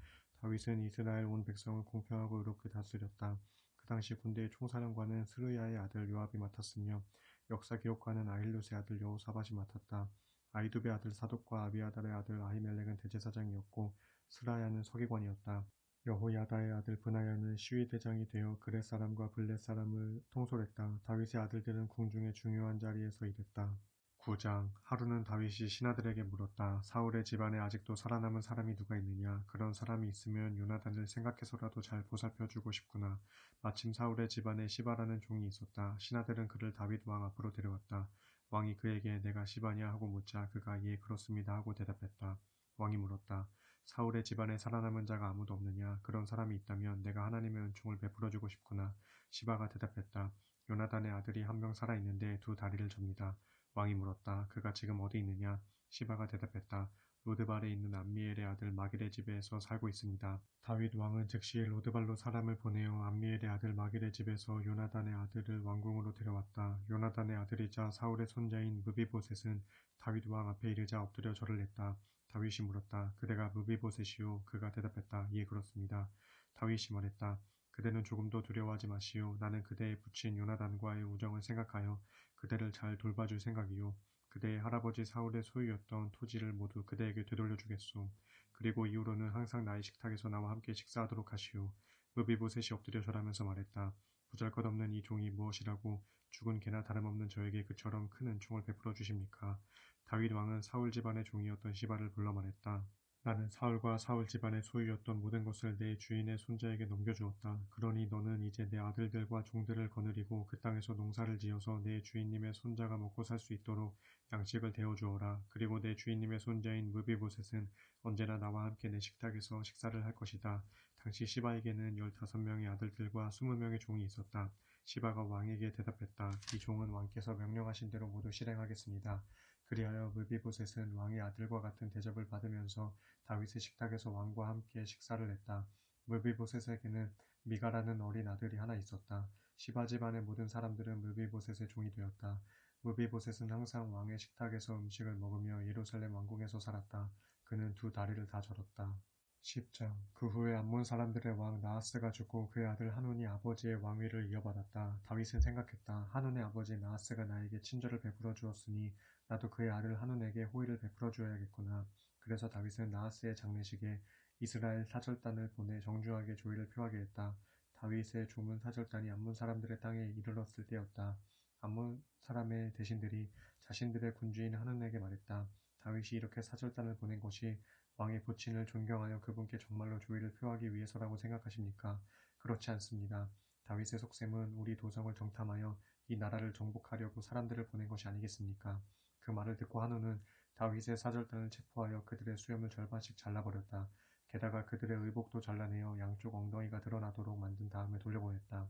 다윗은 이스라엘 온 백성을 공평하고 의롭게 다스렸다. 그 당시 군대의 총사령관은 스르야의 아들 요압이 맡았으며 역사 기록가는 아힐롯의 아들 여호사밧이 맡았다. 아이두베 아들 사독과 아비아달의 아들 아히멜렉은 대제사장이었고 스라야는 서기관이었다. 여호야다의 아들 브나야는 시위대장이 되어 그렛 사람과 블렛 사람을 통솔했다. 다윗의 아들들은 궁중의 중요한 자리에서 일했다. 9장 하루는 다윗이 신하들에게 물었다. 사울의 집안에 아직도 살아남은 사람이 누가 있느냐? 그런 사람이 있으면 요나단을 생각해서라도 잘 보살펴주고 싶구나. 마침 사울의 집안에 시바라는 종이 있었다. 신하들은 그를 다윗 왕 앞으로 데려왔다. 왕이 그에게 내가 시바냐 하고 묻자 그가 예 그렇습니다 하고 대답했다. 왕이 물었다. 사울의 집안에 살아남은 자가 아무도 없느냐? 그런 사람이 있다면 내가 하나님의 은총을 베풀어주고 싶구나. 시바가 대답했다. 요나단의 아들이 한 명 살아있는데 두 다리를 접니다. 왕이 물었다. 그가 지금 어디 있느냐? 시바가 대답했다. 로드발에 있는 암미엘의 아들 마길의 집에서 살고 있습니다. 다윗 왕은 즉시 로드발로 사람을 보내어 암미엘의 아들 마길의 집에서 요나단의 아들을 왕궁으로 데려왔다. 요나단의 아들이자 사울의 손자인 무비보셋은 다윗 왕 앞에 이르자 엎드려 절을 했다. 다윗이 물었다. 그대가 무비보셋이요? 그가 대답했다. 예, 그렇습니다. 다윗이 말했다. 그대는 조금도 두려워하지 마시오. 나는 그대의 부친 요나단과의 우정을 생각하여 그대를 잘 돌봐줄 생각이요. 그대의 할아버지 사울의 소유였던 토지를 모두 그대에게 되돌려주겠소. 그리고 이후로는 항상 나의 식탁에서 나와 함께 식사하도록 하시오. 무비보셋이 엎드려 절하면서 말했다. 보잘것없는 이 종이 무엇이라고 죽은 개나 다름없는 저에게 그처럼 큰 은총을 베풀어 주십니까? 다윗 왕은 사울 집안의 종이었던 시바를 불러 말했다. 나는 사울과 사울 집안의 소유였던 모든 것을 내 주인의 손자에게 넘겨주었다. 그러니 너는 이제 내 아들들과 종들을 거느리고 그 땅에서 농사를 지어서 내 주인님의 손자가 먹고 살 수 있도록 양식을 데워주어라. 그리고 내 주인님의 손자인 무비보셋은 언제나 나와 함께 내 식탁에서 식사를 할 것이다. 당시 시바에게는 15명의 아들들과 20명의 종이 있었다. 시바가 왕에게 대답했다. 이 종은 왕께서 명령하신 대로 모두 실행하겠습니다. 그리하여 무비보셋은 왕의 아들과 같은 대접을 받으면서 다윗의 식탁에서 왕과 함께 식사를 했다. 무비보셋에게는 미가라는 어린 아들이 하나 있었다. 시바 집안의 모든 사람들은 무비보셋의 종이 되었다. 무비보셋은 항상 왕의 식탁에서 음식을 먹으며 예루살렘 왕궁에서 살았다. 그는 두 다리를 다 절었다. 10장 그 후에 암몬 사람들의 왕 나하스가 죽고 그의 아들 한온이 아버지의 왕위를 이어받았다. 다윗은 생각했다. 한온의 아버지 나하스가 나에게 친절을 베풀어 주었으니 나도 그의 아들 한온에게 호의를 베풀어 주어야겠구나. 그래서 다윗은 나하스의 장례식에 이스라엘 사절단을 보내 정중하게 조의를 표하게 했다. 다윗의 조문 사절단이 암몬 사람들의 땅에 이르렀을 때였다. 암몬 사람의 대신들이 자신들의 군주인 한온에게 말했다. 다윗이 이렇게 사절단을 보낸 것이 왕의 부친을 존경하여 그분께 정말로 조의를 표하기 위해서라고 생각하십니까? 그렇지 않습니다. 다윗의 속셈은 우리 도성을 정탐하여 이 나라를 정복하려고 사람들을 보낸 것이 아니겠습니까? 그 말을 듣고 한우는 다윗의 사절단을 체포하여 그들의 수염을 절반씩 잘라버렸다. 게다가 그들의 의복도 잘라내어 양쪽 엉덩이가 드러나도록 만든 다음에 돌려보냈다.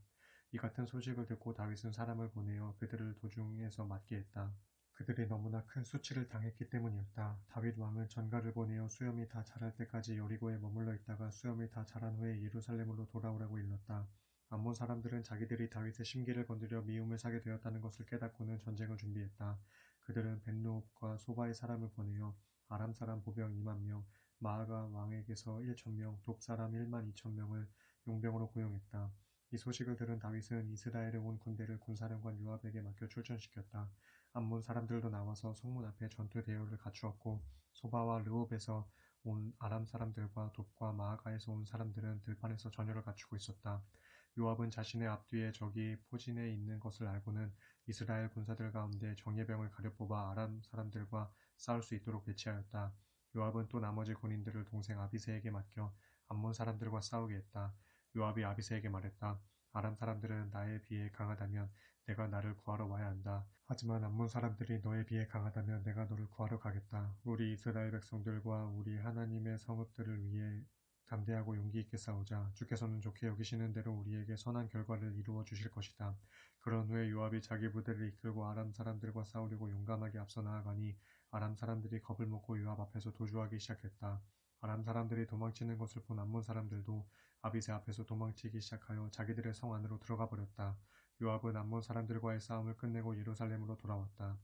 이 같은 소식을 듣고 다윗은 사람을 보내어 그들을 도중에서 맞게 했다. 그들이 너무나 큰 수치를 당했기 때문이었다. 다윗 왕은 전가를 보내어 수염이 다 자랄 때까지 여리고에 머물러 있다가 수염이 다 자란 후에 예루살렘으로 돌아오라고 일렀다. 암몬 사람들은 자기들이 다윗의 심기를 건드려 미움을 사게 되었다는 것을 깨닫고는 전쟁을 준비했다. 그들은 벤누업과 소바의 사람을 보내어 아람 사람 보병 2만 명, 마아가 왕에게서 1,000명, 돕 사람 1만 2천 명을 용병으로 고용했다. 이 소식을 들은 다윗은 이스라엘에 온 군대를 군사령관 요압에게 맡겨 출전시켰다. 암몬 사람들도 나와서 성문 앞에 전투 대열을 갖추었고 소바와 르홉에서 온 아람 사람들과 돕과 마아가에서 온 사람들은 들판에서 전열을 갖추고 있었다. 요압은 자신의 앞뒤에 적이 포진해 있는 것을 알고는 이스라엘 군사들 가운데 정예병을 가려 뽑아 아람 사람들과 싸울 수 있도록 배치하였다. 요압은 또 나머지 군인들을 동생 아비새에게 맡겨 암몬 사람들과 싸우게 했다. 요압이 아비새에게 말했다. 아람 사람들은 나에 비해 강하다면 내가 나를 구하러 와야 한다. 하지만 암몬 사람들이 너에 비해 강하다면 내가 너를 구하러 가겠다. 우리 이스라엘 백성들과 우리 하나님의 성읍들을 위해 담대하고 용기 있게 싸우자. 주께서는 좋게 여기시는 대로 우리에게 선한 결과를 이루어 주실 것이다. 그런 후에 요압이 자기 부대를 이끌고 아람 사람들과 싸우려고 용감하게 앞서 나아가니 아람 사람들이 겁을 먹고 요압 앞에서 도주하기 시작했다. 아람 사람들이 도망치는 것을 본 암몬 사람들도 아비새 앞에서 도망치기 시작하여 자기들의 성 안으로 들어가 버렸다. 요압은 암몬 사람들과의 싸움을 끝내고 예루살렘으로 돌아왔다.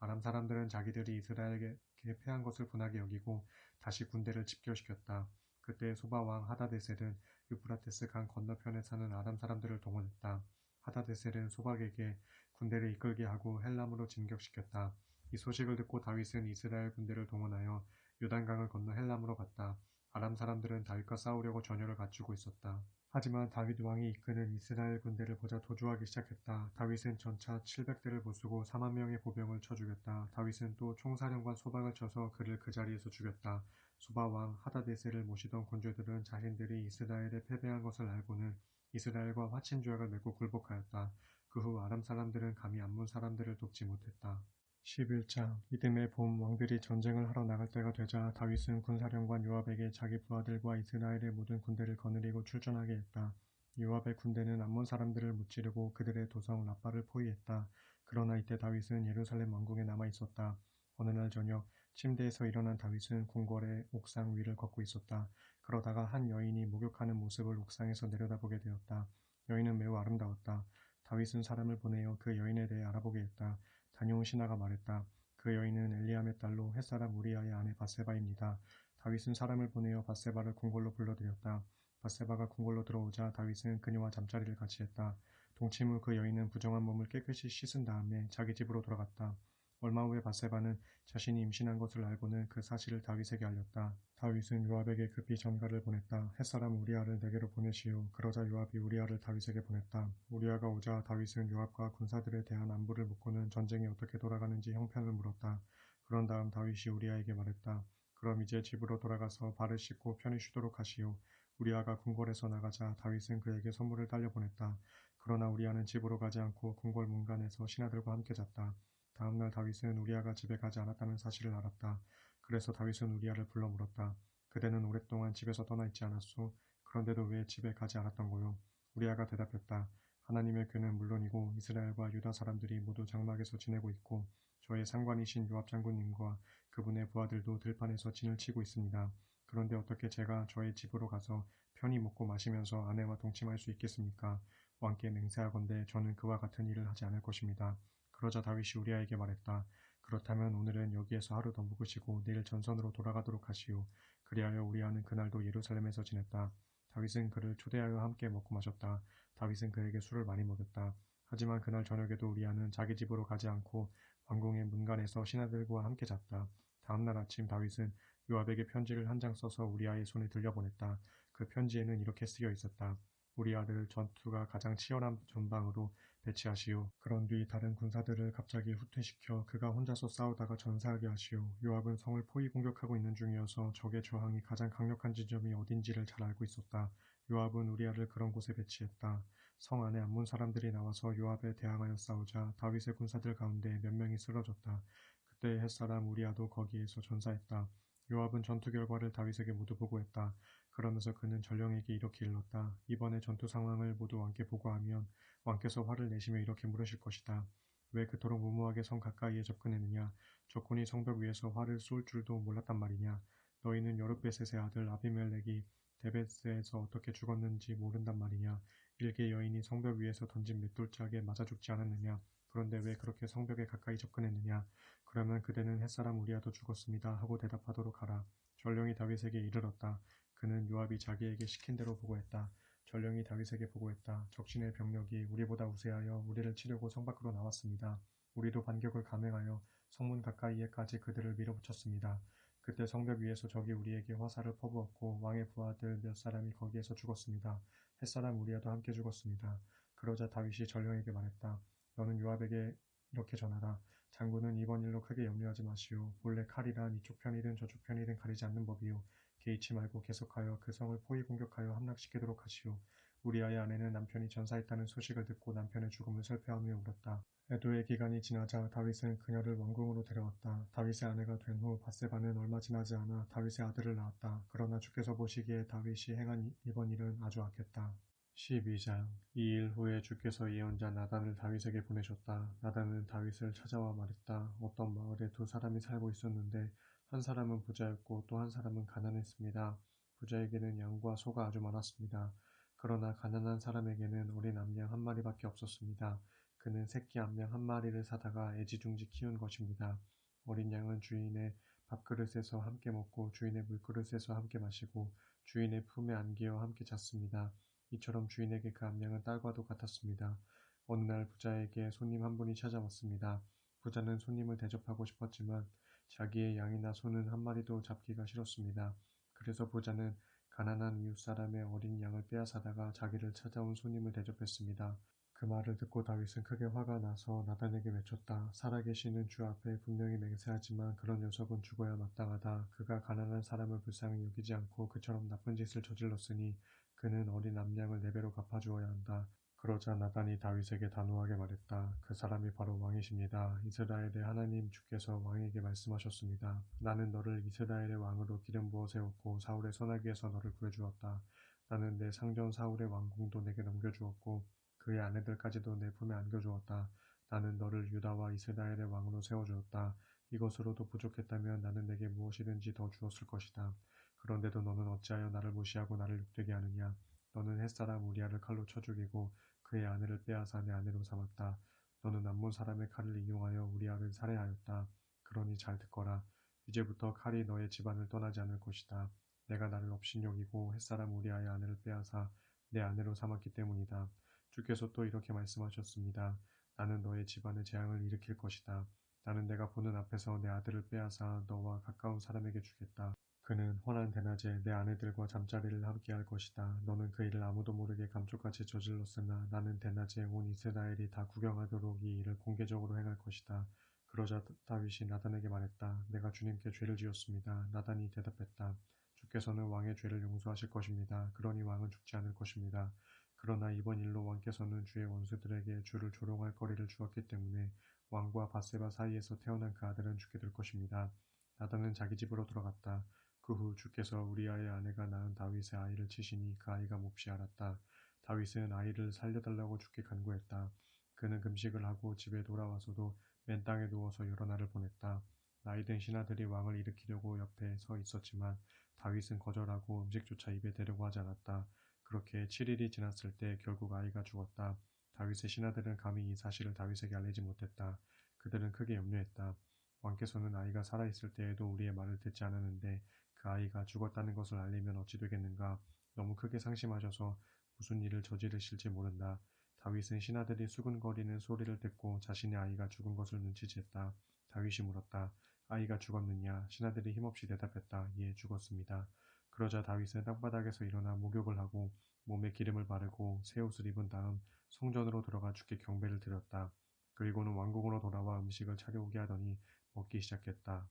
아람 사람들은 자기들이 이스라엘에게 패한 것을 분하게 여기고 다시 군대를 집결시켰다. 그때 소바왕 하다데셀은 유프라테스 강 건너편에 사는 아람 사람들을 동원했다. 하다데셀은 소박에게 군대를 이끌게 하고 헬람으로 진격시켰다. 이 소식을 듣고 다윗은 이스라엘 군대를 동원하여 요단강을 건너 헬람으로 갔다. 아람 사람들은 다윗과 싸우려고 전열을 갖추고 있었다. 하지만 다윗 왕이 이끄는 이스라엘 군대를 보자 도주하기 시작했다. 다윗은 전차 700대를 부수고 4만 명의 보병을 쳐 죽였다. 다윗은 또 총사령관 소박을 쳐서 그를 그 자리에서 죽였다. 소바 왕 하다데셀을 모시던 군주들은 자신들이 이스라엘에 패배한 것을 알고는 이스라엘과 화친 조약을 맺고 굴복하였다. 그 후 아람 사람들은 감히 암몬 사람들을 돕지 못했다. 11장 이듬해 봄 왕들이 전쟁을 하러 나갈 때가 되자 다윗은 군사령관 요압에게 자기 부하들과 이스라엘의 모든 군대를 거느리고 출전하게 했다. 요압의 군대는 암몬 사람들을 무찌르고 그들의 도성 라빠를 포위했다. 그러나 이때 다윗은 예루살렘 왕궁에 남아 있었다. 어느 날 저녁 침대에서 일어난 다윗은 궁궐의 옥상 위를 걷고 있었다. 그러다가 한 여인이 목욕하는 모습을 옥상에서 내려다보게 되었다. 여인은 매우 아름다웠다. 다윗은 사람을 보내어 그 여인에 대해 알아보게 했다. 다녀온 신하가 말했다. 그 여인은 엘리암의 딸로 햇사람 우리아의 아내 밧세바입니다. 다윗은 사람을 보내어 밧세바를 궁궐로 불러들였다. 밧세바가 궁궐로 들어오자 다윗은 그녀와 잠자리를 같이 했다. 동침 후 그 여인은 부정한 몸을 깨끗이 씻은 다음에 자기 집으로 돌아갔다. 얼마 후에 밧세바는 자신이 임신한 것을 알고는 그 사실을 다윗에게 알렸다. 다윗은 요압에게 급히 전가를 보냈다. 햇사람 우리아를 내게로 보내시오. 그러자 요압이 우리아를 다윗에게 보냈다. 우리아가 오자 다윗은 요압과 군사들에 대한 안부를 묻고는 전쟁이 어떻게 돌아가는지 형편을 물었다. 그런 다음 다윗이 우리아에게 말했다. 그럼 이제 집으로 돌아가서 발을 씻고 편히 쉬도록 하시오. 우리아가 궁궐에서 나가자 다윗은 그에게 선물을 딸려 보냈다. 그러나 우리아는 집으로 가지 않고 궁궐 문간에서 신하들과 함께 잤다. 다음날 다윗은 우리아가 집에 가지 않았다는 사실을 알았다. 그래서 다윗은 우리아를 불러 물었다. 그대는 오랫동안 집에서 떠나 있지 않았소? 그런데도 왜 집에 가지 않았던 거요? 우리아가 대답했다. 하나님의 궤는 물론이고 이스라엘과 유다 사람들이 모두 장막에서 지내고 있고 저의 상관이신 요압 장군님과 그분의 부하들도 들판에서 진을 치고 있습니다. 그런데 어떻게 제가 저의 집으로 가서 편히 먹고 마시면서 아내와 동침할 수 있겠습니까? 왕께 맹세하건대 저는 그와 같은 일을 하지 않을 것입니다. 그러자 다윗이 우리아에게 말했다. 그렇다면 오늘은 여기에서 하루 더 묵으시고 내일 전선으로 돌아가도록 하시오. 그리하여 우리아는 그날도 예루살렘에서 지냈다. 다윗은 그를 초대하여 함께 먹고 마셨다. 다윗은 그에게 술을 많이 먹였다. 하지만 그날 저녁에도 우리아는 자기 집으로 가지 않고 왕궁의 문간에서 신하들과 함께 잤다. 다음날 아침 다윗은 요압에게 편지를 한 장 써서 우리아의 손에 들려보냈다. 그 편지에는 이렇게 쓰여 있었다. 우리아를 전투가 가장 치열한 전방으로 배치하시오. 그런 뒤 다른 군사들을 갑자기 후퇴시켜 그가 혼자서 싸우다가 전사하게 하시오. 요압은 성을 포위 공격하고 있는 중이어서 적의 저항이 가장 강력한 지점이 어딘지를 잘 알고 있었다. 요압은 우리아를 그런 곳에 배치했다. 성 안에 암몬 사람들이 나와서 요압에 대항하여 싸우자 다윗의 군사들 가운데 몇 명이 쓰러졌다. 그때 햇사람 우리아도 거기에서 전사했다. 요압은 전투 결과를 다윗에게 모두 보고했다. 그러면서 그는 전령에게 이렇게 일렀다. 이번의 전투 상황을 모두 왕께 보고하면 왕께서 화를 내시며 이렇게 물으실 것이다. 왜 그토록 무모하게 성 가까이에 접근했느냐? 적군이 성벽 위에서 활을 쏠 줄도 몰랐단 말이냐? 너희는 여룻베셋의 아들 아비멜렉이 데베스에서 어떻게 죽었는지 모른단 말이냐? 일개 여인이 성벽 위에서 던진 맷돌짝에 맞아 죽지 않았느냐? 그런데 왜 그렇게 성벽에 가까이 접근했느냐? 그러면 그대는 햇사람 우리아도 죽었습니다 하고 대답하도록 하라. 전령이 다윗에게 이르렀다. 그는 요압이 자기에게 시킨 대로 보고했다. 전령이 다윗에게 보고했다. 적신의 병력이 우리보다 우세하여 우리를 치려고 성 밖으로 나왔습니다. 우리도 반격을 감행하여 성문 가까이에까지 그들을 밀어붙였습니다. 그때 성벽 위에서 적이 우리에게 화살을 퍼부었고 왕의 부하들 몇 사람이 거기에서 죽었습니다. 햇사람 우리아도 함께 죽었습니다. 그러자 다윗이 전령에게 말했다. 너는 요압에게 이렇게 전하라. 장군은 이번 일로 크게 염려하지 마시오. 본래 칼이란 이쪽 편이든 저쪽 편이든 가리지 않는 법이요. 개의치 말고 계속하여 그 성을 포위 공격하여 함락시키도록 하시오. 우리아의 아내는 남편이 전사했다는 소식을 듣고 남편의 죽음을 슬퍼하며 울었다. 애도의 기간이 지나자 다윗은 그녀를 왕궁으로 데려왔다. 다윗의 아내가 된 후 밧세바는 얼마 지나지 않아 다윗의 아들을 낳았다. 그러나 주께서 보시기에 다윗이 행한 이번 일은 아주 악했다. 12장 이 일 후에 주께서 예언자 나단을 다윗에게 보내셨다. 나단은 다윗을 찾아와 말했다. 어떤 마을에 두 사람이 살고 있었는데 한 사람은 부자였고 또 한 사람은 가난했습니다. 부자에게는 양과 소가 아주 많았습니다. 그러나 가난한 사람에게는 어린 암양 한 마리밖에 없었습니다. 그는 새끼 암양 한 마리를 사다가 애지중지 키운 것입니다. 어린 양은 주인의 밥그릇에서 함께 먹고 주인의 물그릇에서 함께 마시고 주인의 품에 안기어 함께 잤습니다. 이처럼 주인에게 그 암양은 딸과도 같았습니다. 어느 날 부자에게 손님 한 분이 찾아왔습니다. 부자는 손님을 대접하고 싶었지만 자기의 양이나 소는 한 마리도 잡기가 싫었습니다. 그래서 부자는 가난한 이웃 사람의 어린 양을 빼앗아다가 자기를 찾아온 손님을 대접했습니다. 그 말을 듣고 다윗은 크게 화가 나서 나단에게 외쳤다. 살아계시는 주 앞에 분명히 맹세하지만 그런 녀석은 죽어야 마땅하다. 그가 가난한 사람을 불쌍히 여기지 않고 그처럼 나쁜 짓을 저질렀으니 그는 어린 암양을 네 배로 갚아주어야 한다. 그러자 나단이 다윗에게 단호하게 말했다. 그 사람이 바로 왕이십니다. 이스라엘의 하나님 주께서 왕에게 말씀하셨습니다. 나는 너를 이스라엘의 왕으로 기름 부어 세웠고 사울의 손아귀에서 너를 구해주었다. 나는 내 상전 사울의 왕궁도 내게 넘겨주었고 그의 아내들까지도 내 품에 안겨주었다. 나는 너를 유다와 이스라엘의 왕으로 세워주었다. 이것으로도 부족했다면 나는 내게 무엇이든지 더 주었을 것이다. 그런데도 너는 어찌하여 나를 무시하고 나를 욕되게 하느냐. 너는 햇사람 우리아를 칼로 쳐 죽이고 그의 아내를 빼앗아 내 아내로 삼았다. 너는 암몬 사람의 칼을 이용하여 우리아를 살해하였다. 그러니 잘 듣거라. 이제부터 칼이 너의 집안을 떠나지 않을 것이다. 내가 나를 업신여기고 햇사람 우리아의 아내를 빼앗아 내 아내로 삼았기 때문이다. 주께서 또 이렇게 말씀하셨습니다. 나는 너의 집안에 재앙을 일으킬 것이다. 나는 내가 보는 앞에서 내 아들을 빼앗아 너와 가까운 사람에게 주겠다. 그는 환한 대낮에 내 아내들과 잠자리를 함께 할 것이다. 너는 그 일을 아무도 모르게 감쪽같이 저질렀으나 나는 대낮에 온 이스라엘이 다 구경하도록 이 일을 공개적으로 행할 것이다. 그러자 다윗이 나단에게 말했다. 내가 주님께 죄를 지었습니다. 나단이 대답했다. 주께서는 왕의 죄를 용서하실 것입니다. 그러니 왕은 죽지 않을 것입니다. 그러나 이번 일로 왕께서는 주의 원수들에게 주를 조롱할 거리를 주었기 때문에 왕과 밧세바 사이에서 태어난 그 아들은 죽게 될 것입니다. 나단은 자기 집으로 돌아갔다. 그 후 주께서 우리아의 아내가 낳은 다윗의 아이를 치시니 그 아이가 몹시 앓았다. 다윗은 아이를 살려달라고 주께 간구했다. 그는 금식을 하고 집에 돌아와서도 맨 땅에 누워서 여러 날을 보냈다. 나이든 신하들이 왕을 일으키려고 옆에 서 있었지만 다윗은 거절하고 음식조차 입에 대려고 하지 않았다. 그렇게 7일이 지났을 때 결국 아이가 죽었다. 다윗의 신하들은 감히 이 사실을 다윗에게 알리지 못했다. 그들은 크게 염려했다. 왕께서는 아이가 살아있을 때에도 우리의 말을 듣지 않았는데 그 아이가 죽었다는 것을 알리면 어찌 되겠는가. 너무 크게 상심하셔서 무슨 일을 저지르실지 모른다. 다윗은 신하들이 수근거리는 소리를 듣고 자신의 아이가 죽은 것을 눈치챘다. 다윗이 물었다. 아이가 죽었느냐? 신하들이 힘없이 대답했다. 예, 죽었습니다. 그러자 다윗은 땅바닥에서 일어나 목욕을 하고 몸에 기름을 바르고 새 옷을 입은 다음 성전으로 들어가 주께 경배를 드렸다. 그리고는 왕궁으로 돌아와 음식을 차려오게 하더니 먹기 시작했다.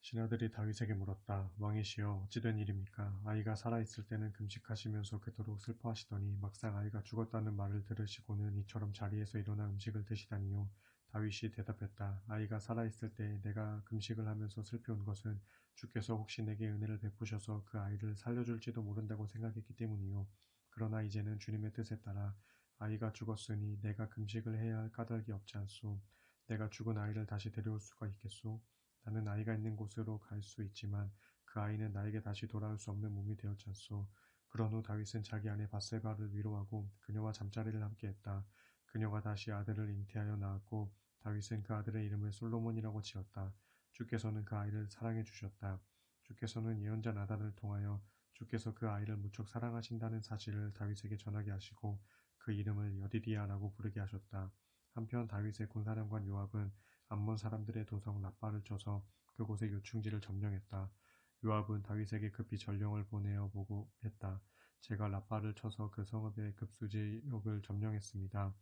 신하들이 다윗에게 물었다. 왕이시여 어찌된 일입니까? 아이가 살아있을 때는 금식하시면서 그토록 슬퍼하시더니 막상 아이가 죽었다는 말을 들으시고는 이처럼 자리에서 일어나 음식을 드시다니요. 다윗이 대답했다. 아이가 살아있을 때 내가 금식을 하면서 슬피운 것은 주께서 혹시 내게 은혜를 베푸셔서 그 아이를 살려줄지도 모른다고 생각했기 때문이요. 그러나 이제는 주님의 뜻에 따라 아이가 죽었으니 내가 금식을 해야 할 까닭이 없지 않소. 내가 죽은 아이를 다시 데려올 수가 있겠소? 나는 아이가 있는 곳으로 갈 수 있지만 그 아이는 나에게 다시 돌아올 수 없는 몸이 되었지 않소. 그런 후 다윗은 자기 아내 밧세바를 위로하고 그녀와 잠자리를 함께 했다. 그녀가 다시 아들을 잉태하여 낳았고 다윗은 그 아들의 이름을 솔로몬이라고 지었다. 주께서는 그 아이를 사랑해 주셨다. 주께서는 예언자 나단을 통하여 주께서 그 아이를 무척 사랑하신다는 사실을 다윗에게 전하게 하시고 그 이름을 여디디아라고 부르게 하셨다. 한편 다윗의 군사령관 요압은 암몬 사람들의 도성 라빠를 쳐서 그곳의 요충지를 점령했다. 요압은 다윗에게 급히 전령을 보내어 보고했다. 제가 라빠를 쳐서 그 성읍의 급수지역을 점령했습니다.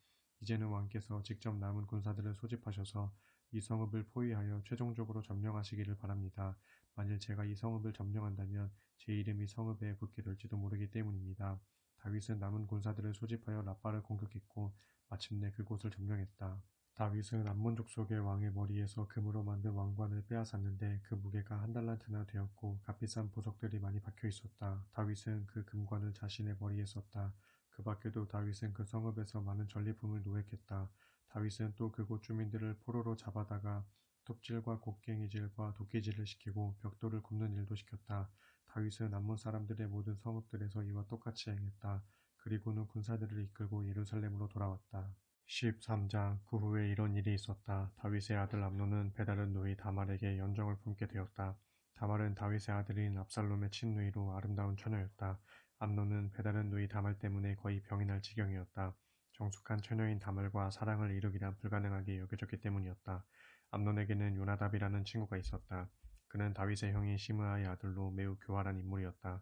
이제는 왕께서 직접 남은 군사들을 소집하셔서 이 성읍을 포위하여 최종적으로 점령하시기를 바랍니다. 만일 제가 이 성읍을 점령한다면 제 이름이 성읍에 붙게 될지도 모르기 때문입니다. 다윗은 남은 군사들을 소집하여 라빠를 공격했고 마침내 그곳을 점령했다. 다윗은 암몬 족속의 왕의 머리에서 금으로 만든 왕관을 빼앗았는데 그 무게가 한 달란트나 되었고 값비싼 보석들이 많이 박혀 있었다. 다윗은 그 금관을 자신의 머리에 썼다. 그 밖에도 다윗은 그 성읍에서 많은 전리품을 노획했다. 다윗은 또 그곳 주민들을 포로로 잡아다가 톱질과 곡괭이질과 도끼질을 시키고 벽돌을 굽는 일도 시켰다. 다윗은 암몬 사람들의 모든 성읍들에서 이와 똑같이 행했다. 그리고는 군사들을 이끌고 예루살렘으로 돌아왔다. 13장. 그 후에 이런 일이 있었다. 다윗의 아들 암논은 배다른 누이 다말에게 연정을 품게 되었다. 다말은 다윗의 아들인 압살롬의 친누이로 아름다운 처녀였다. 암논은 배다른 누이 다말 때문에 거의 병이 날 지경이었다. 정숙한 처녀인 다말과 사랑을 이루기란 불가능하게 여겨졌기 때문이었다. 암논에게는 요나답이라는 친구가 있었다. 그는 다윗의 형인 시므아의 아들로 매우 교활한 인물이었다.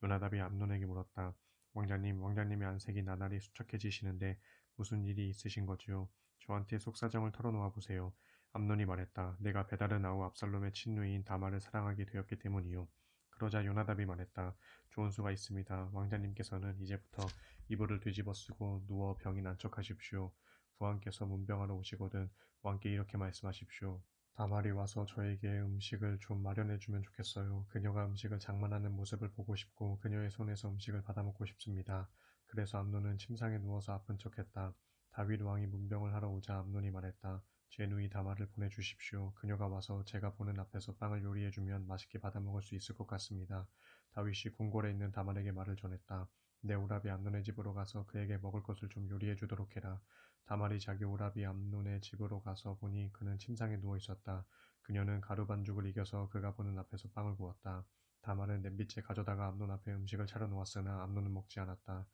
요나답이 암논에게 물었다. 왕자님, 왕자님의 안색이 나날이 수척해지시는데 무슨 일이 있으신 거지요? 저한테 속사정을 털어놓아 보세요. 암논이 말했다. 내가 배다른 아우 압살롬의 친누이인 다말을 사랑하게 되었기 때문이요. 그러자 요나답이 말했다. 좋은 수가 있습니다. 왕자님께서는 이제부터 이불을 뒤집어 쓰고 누워 병이 난척하십시오. 부왕께서 문병하러 오시거든 왕께 이렇게 말씀하십시오. 다말이 와서 저에게 음식을 좀 마련해주면 좋겠어요. 그녀가 음식을 장만하는 모습을 보고 싶고 그녀의 손에서 음식을 받아먹고 싶습니다. 그래서 암논은 침상에 누워서 아픈 척했다. 다윗 왕이 문병을 하러 오자 암논이 말했다. 제 누이 다말을 보내주십시오. 그녀가 와서 제가 보는 앞에서 빵을 요리해주면 맛있게 받아먹을 수 있을 것 같습니다. 다윗이 궁궐에 있는 다말에게 말을 전했다. 내 오라비 암논의 집으로 가서 그에게 먹을 것을 좀 요리해 주도록 해라. 다말이 자기 오라비 암논의 집으로 가서 보니 그는 침상에 누워 있었다. 그녀는 가루 반죽을 이겨서 그가 보는 앞에서 빵을 구웠다. 다말은 냄비째 가져다가 암논 앞에 음식을 차려놓았으나 암논은 먹지 않았다.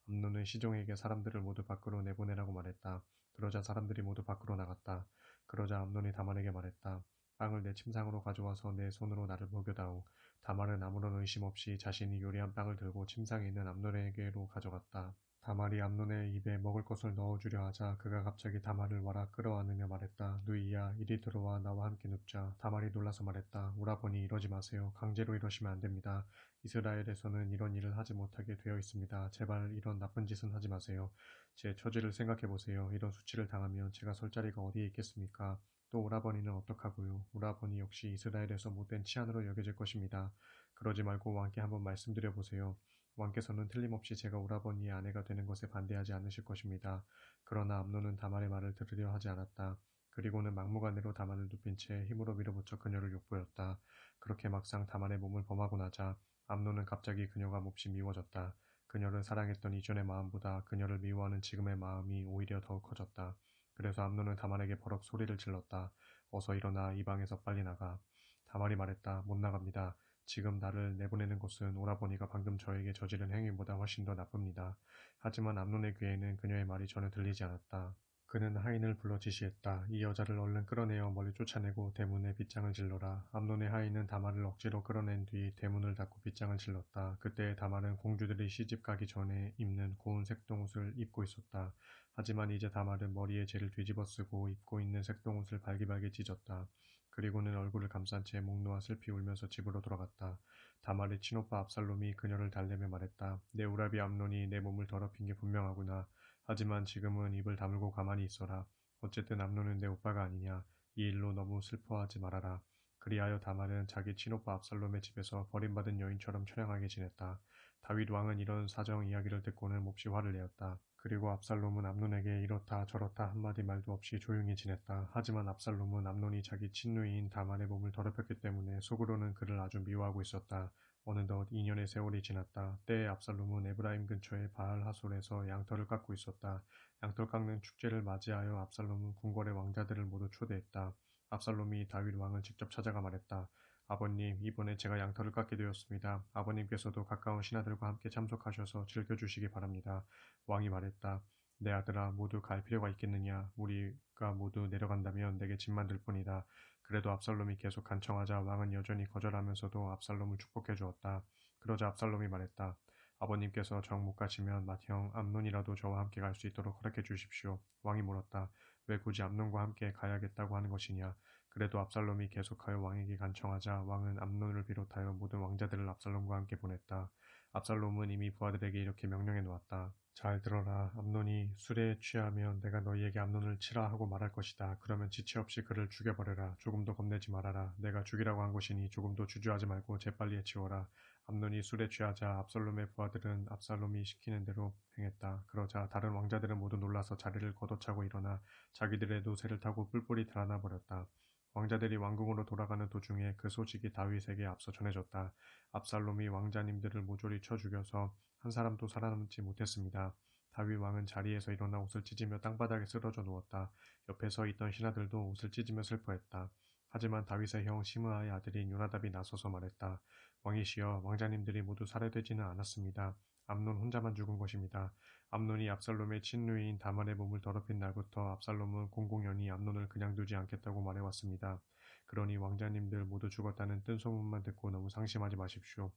암논은 시종에게 사람들을 모두 밖으로 내보내라고 말했다. 그러자 사람들이 모두 밖으로 나갔다. 그러자 암논이 다말에게 말했다. 빵을 내 침상으로 가져와서 내 손으로 나를 먹여다오. 다말은 아무런 의심 없이 자신이 요리한 빵을 들고 침상에 있는 암논에게로 가져갔다. 다말이 암논의 입에 먹을 것을 넣어주려 하자 그가 갑자기 다말을 와라 끌어안으며 말했다. 누이야, 이리 들어와 나와 함께 눕자. 다말이 놀라서 말했다. 오라버니 이러지 마세요. 강제로 이러시면 안 됩니다. 이스라엘에서는 이런 일을 하지 못하게 되어 있습니다. 제발 이런 나쁜 짓은 하지 마세요. 제 처지를 생각해 보세요. 이런 수치를 당하면 제가 설 자리가 어디에 있겠습니까? 또 오라버니는 어떡하고요? 오라버니 역시 이스라엘에서 못된 치안으로 여겨질 것입니다. 그러지 말고 왕께 한번 말씀드려 보세요. 왕께서는 틀림없이 제가 오라버니의 아내가 되는 것에 반대하지 않으실 것입니다. 그러나 암논은 다말의 말을 들으려 하지 않았다. 그리고는 막무가내로 다말을 눕힌 채 힘으로 밀어붙여 그녀를 욕보였다. 그렇게 막상 다말의 몸을 범하고 나자 암논은 갑자기 그녀가 몹시 미워졌다. 그녀를 사랑했던 이전의 마음보다 그녀를 미워하는 지금의 마음이 오히려 더욱 커졌다. 그래서 암논은 다말에게 버럭 소리를 질렀다. 어서 일어나 이 방에서 빨리 나가. 다말이 말했다. 못 나갑니다. 지금 나를 내보내는 것은 오라버니가 방금 저에게 저지른 행위보다 훨씬 더 나쁩니다. 하지만 암논의 귀에는 그녀의 말이 전혀 들리지 않았다. 그는 하인을 불러 지시했다. 이 여자를 얼른 끌어내어 멀리 쫓아내고 대문에 빗장을 질러라. 암논의 하인은 다말을 억지로 끌어낸 뒤 대문을 닫고 빗장을 질렀다. 그때 다말은 공주들이 시집가기 전에 입는 고운 색동옷을 입고 있었다. 하지만 이제 다말은 머리에 재를 뒤집어 쓰고 입고 있는 색동옷을 발기발기 찢었다. 그리고는 얼굴을 감싼 채 목 놓아 슬피 울면서 집으로 돌아갔다. 다말의 친오빠 압살롬이 그녀를 달래며 말했다. 내 우라비 암논이 내 몸을 더럽힌 게 분명하구나. 하지만 지금은 입을 다물고 가만히 있어라. 어쨌든 암논은 내 오빠가 아니냐. 이 일로 너무 슬퍼하지 말아라. 그리하여 다말은 자기 친오빠 압살롬의 집에서 버림받은 여인처럼 처량하게 지냈다. 다윗 왕은 이런 사정 이야기를 듣고는 몹시 화를 내었다. 그리고 압살롬은 암논에게 이렇다 저렇다 한마디 말도 없이 조용히 지냈다. 하지만 압살롬은 암논이 자기 친누이인 다말의 몸을 더럽혔기 때문에 속으로는 그를 아주 미워하고 있었다. 어느덧 2년의 세월이 지났다. 때에 압살롬은 에브라임 근처의 바알 하솔에서 양털을 깎고 있었다. 양털 깎는 축제를 맞이하여 압살롬은 궁궐의 왕자들을 모두 초대했다. 압살롬이 다윗 왕을 직접 찾아가 말했다. 아버님, 이번에 제가 양털을 깎게 되었습니다. 아버님께서도 가까운 신하들과 함께 참석하셔서 즐겨주시기 바랍니다. 왕이 말했다. 내 아들아, 모두 갈 필요가 있겠느냐? 우리가 모두 내려간다면 내게 짐만 들 뿐이다. 그래도 압살롬이 계속 간청하자 왕은 여전히 거절하면서도 압살롬을 축복해 주었다. 그러자 압살롬이 말했다. 아버님께서 정 못 가시면 맏형 암논이라도 저와 함께 갈 수 있도록 허락해 주십시오. 왕이 물었다. 왜 굳이 암논과 함께 가야겠다고 하는 것이냐? 그래도 압살롬이 계속하여 왕에게 간청하자 왕은 암논을 비롯하여 모든 왕자들을 압살롬과 함께 보냈다. 압살롬은 이미 부하들에게 이렇게 명령해 놓았다. 잘 들어라. 암논이 술에 취하면 내가 너희에게 암논을 치라 하고 말할 것이다. 그러면 지체 없이 그를 죽여버려라. 조금도 겁내지 말아라. 내가 죽이라고 한 것이니 조금도 주저하지 말고 재빨리 해치워라. 암논이 술에 취하자 압살롬의 부하들은 압살롬이 시키는 대로 행했다. 그러자 다른 왕자들은 모두 놀라서 자리를 걷어차고 일어나 자기들의 노새를 타고 뿔뿔이 달아나 버렸다. 왕자들이 왕궁으로 돌아가는 도중에 그 소식이 다윗에게 앞서 전해졌다. 압살롬이 왕자님들을 모조리 쳐 죽여서 한 사람도 살아남지 못했습니다. 다윗 왕은 자리에서 일어나 옷을 찢으며 땅바닥에 쓰러져 누웠다. 옆에 서 있던 신하들도 옷을 찢으며 슬퍼했다. 하지만 다윗의 형 시므아의 아들인 요나답이 나서서 말했다. 왕이시여, 왕자님들이 모두 살해되지는 않았습니다. 암논 혼자만 죽은 것입니다. 암논이 압살롬의 친누이인 다말의 몸을 더럽힌 날부터 압살롬은 공공연히 암논을 그냥 두지 않겠다고 말해왔습니다. 그러니 왕자님들 모두 죽었다는 뜬소문만 듣고 너무 상심하지 마십시오.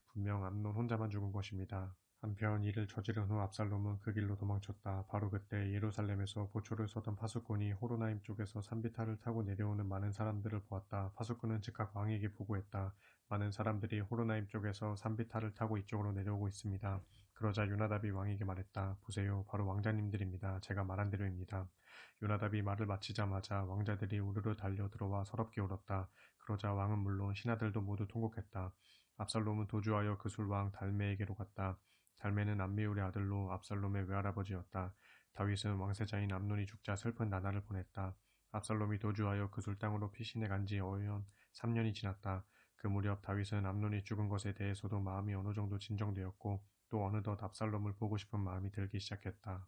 분명 암논 혼자만 죽은 것입니다. 한편 이를 저지른 후 압살롬은 그 길로 도망쳤다. 바로 그때 예루살렘에서 보초를 서던 파수꾼이 호로나임 쪽에서 산비탈을 타고 내려오는 많은 사람들을 보았다. 파수꾼은 즉각 왕에게 보고했다. 많은 사람들이 호로나임 쪽에서 산비탈을 타고 이쪽으로 내려오고 있습니다. 그러자 요나답이 왕에게 말했다. 보세요. 바로 왕자님들입니다. 제가 말한 대로입니다. 요나답이 말을 마치자마자 왕자들이 우르르 달려 들어와 서럽게 울었다. 그러자 왕은 물론 신하들도 모두 통곡했다. 압살롬은 도주하여 그술왕 달메에게로 갔다. 달메는 암미울의 아들로 압살롬의 외할아버지였다. 다윗은 왕세자인 암논이 죽자 슬픈 나날을 보냈다. 압살롬이 도주하여 그술 땅으로 피신해 간 지 어연 3년이 지났다. 그 무렵 다윗은 암논이 죽은 것에 대해서도 마음이 어느 정도 진정되었고 또 어느덧 압살롬을 보고 싶은 마음이 들기 시작했다.